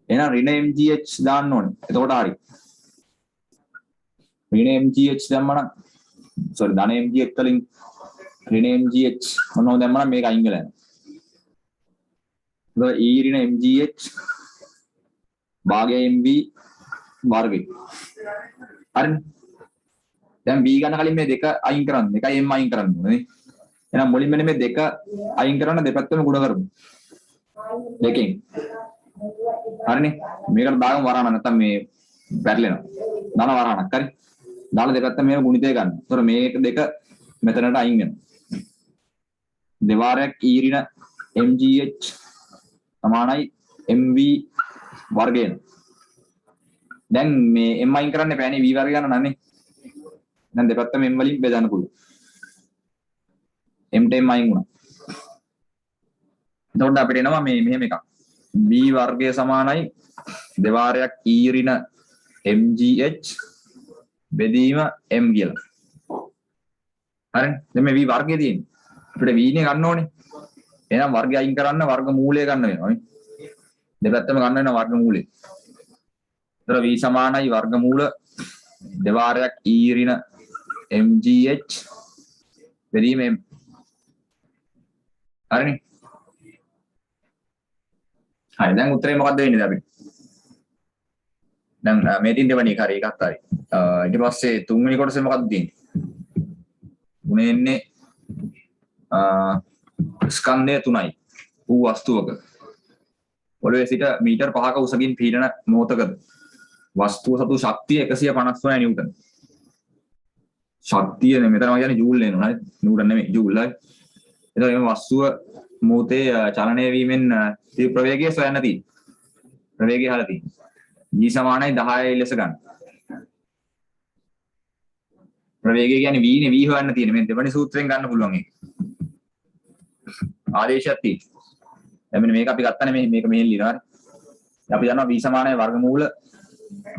එහෙනම් ඍණ mgh දාන්න ඕනේ. එතකොට හරි. ඍණ mgh දැම්මම sorry ධන mgh වලින් ඍණ mgh මොනවද දැම්මම මේක අයින් වෙලා යනවා. e ඍණ mgh භාගය mv වර්ගය. හරිනේ. දැන් v ගන්න කලින් මේ දෙක අයින් කරන්න. එකයි m අයින් කරන්න ඕනේ. එහෙනම් මුලින්ම මේ දෙක අයින් කරන්න දෙපැත්තම ගුණ කරමු. දෙකෙන්. හරිනේ. මේකට දාගමු වරහණ නැත්තම් මේ පැටලෙනවා. ධන වරහණක් හරි. දාලා දෙපැත්තම මේව ගුණිතය ගන්න. ඒතර මේක දෙක මෙතනට අයින් වෙනවා. දෙවාරයක් e ඍණ mgh සමානයි mv වර්ගයෙන්. දැන් මේ m අයින් කරන්න බෑනේ v වර්ගය ගන්න නන්නේ. දැන් දෙපැත්තම m වලින් බෙදන්න පුළුවන්. m ට m අයින් වුණා. එතකොට අපිට එනවා මේ මෙහෙම එකක්. v වර්ගය සමානයි දෙවාරයක් e ඍණ mgh බෙදීම m කියලා. හරිනේ. දැන් මේ v වර්ගය තියෙන්නේ. අපිට v නේ ගන්න ඕනේ. එහෙනම් වර්ගය අයින් කරන්න වර්ග මූලය ගන්න වෙනවා නේ. දෙපැත්තම ගන්න වෙන වර්ගමූලේ. ඒතර v සමානයි වර්ගමූල දෙවාරයක් e ඍණ mgh බෙදීම m. හරිනේ. හරි දැන් උත්තරේ මොකක්ද වෙන්නේ අපිට? දැන් මේ තින් දෙවෙනි එක හරි එකක් හරි. ඊට පස්සේ තුන්වෙනි කොටසේ මොකක්ද තියෙන්නේ? ගුණය එන්නේ ස්කන්ධය 3යි. වූ වස්තුවක. පොළවේ සිට මීටර් 5ක උසකින් පීඩන මොහොතකද වස්තුව සතු ශක්තිය 153 නිව්ටන්. ශක්තිය නේ මෙතන කියන්නේ ජූල් වෙනවා නේද? නිව්ටන් නෙමෙයි ජූල් හරි. එතකොට මේ වස්තුව මොහොතේ චලනය වීමෙන් ප්‍රවේගය සොයන්න තියෙන්නේ. ප්‍රවේගය හරලා තියෙන්නේ. G සමානයි 10 ලෙස ගන්න. ප්‍රවේගය කියන්නේ v නේ v හොයන්න තියෙන්නේ. මේ දෙවෙනි සූත්‍රයෙන් ගන්න පුළුවන් ඒක. ආදේශයක් තියෙනවා. දැන් මෙන්න මේක අපි ගත්තානේ මේක මෙහෙන් ලියනවා. අපි දන්නවා v සමානයි වර්ගමූල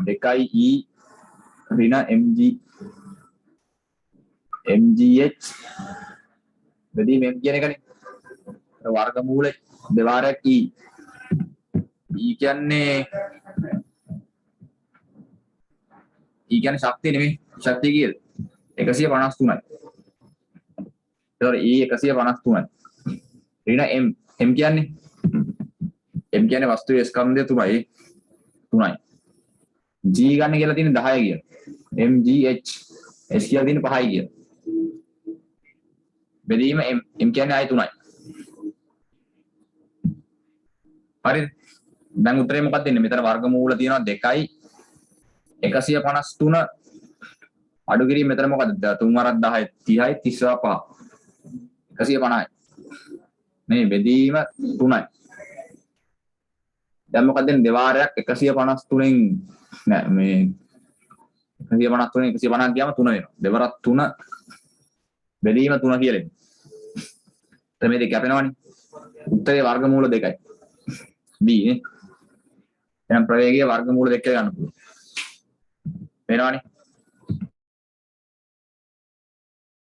2e ඍණ mgh බෙදීම m කියන එකනේ. වර්ගමූල දෙවාරයක් e. e කියන්නේ ශක්තිය නෙමෙයි. ශක්තිය කීයද? 153යි. ඒතකොට e 153යි. ඍණ m කියන්නේ වස්තුවේ ස්කන්ධය 3යි. g ගන්න කියලා තියෙන්නේ 10 කියලා. mgh s කියලා තියෙන්නේ 5යි කියලා. බෙදීම m කියන්නේ ආයි 3යි. හරිද? දැන් උත්තරේ මොකක්ද දෙන්නේ? මෙතන වර්ගමූල තියෙනවා 2යි 153 අඩු කිරීම මෙතන මොකද්ද? 3 වරක් 10 30යි 30 5 150යි. මේ බෙදීම 3යි. දැන් මොකක්ද දෙන්නේ? දෙවාරයක් 153න් නෑ මේ 153න් 150ක් ගියාම 3 වෙනවා. දෙවරක් 3 බෙදීම 3 කියලා එන්නේ. එතන මේ දෙක කැපෙනවනේ. උත්තරේ වර්ගමූල 2යි. B නේ. දැන් ප්‍රවේගයේ වර්ගමූල 2 ගන්න පුළුවන්. වෙනවනේ.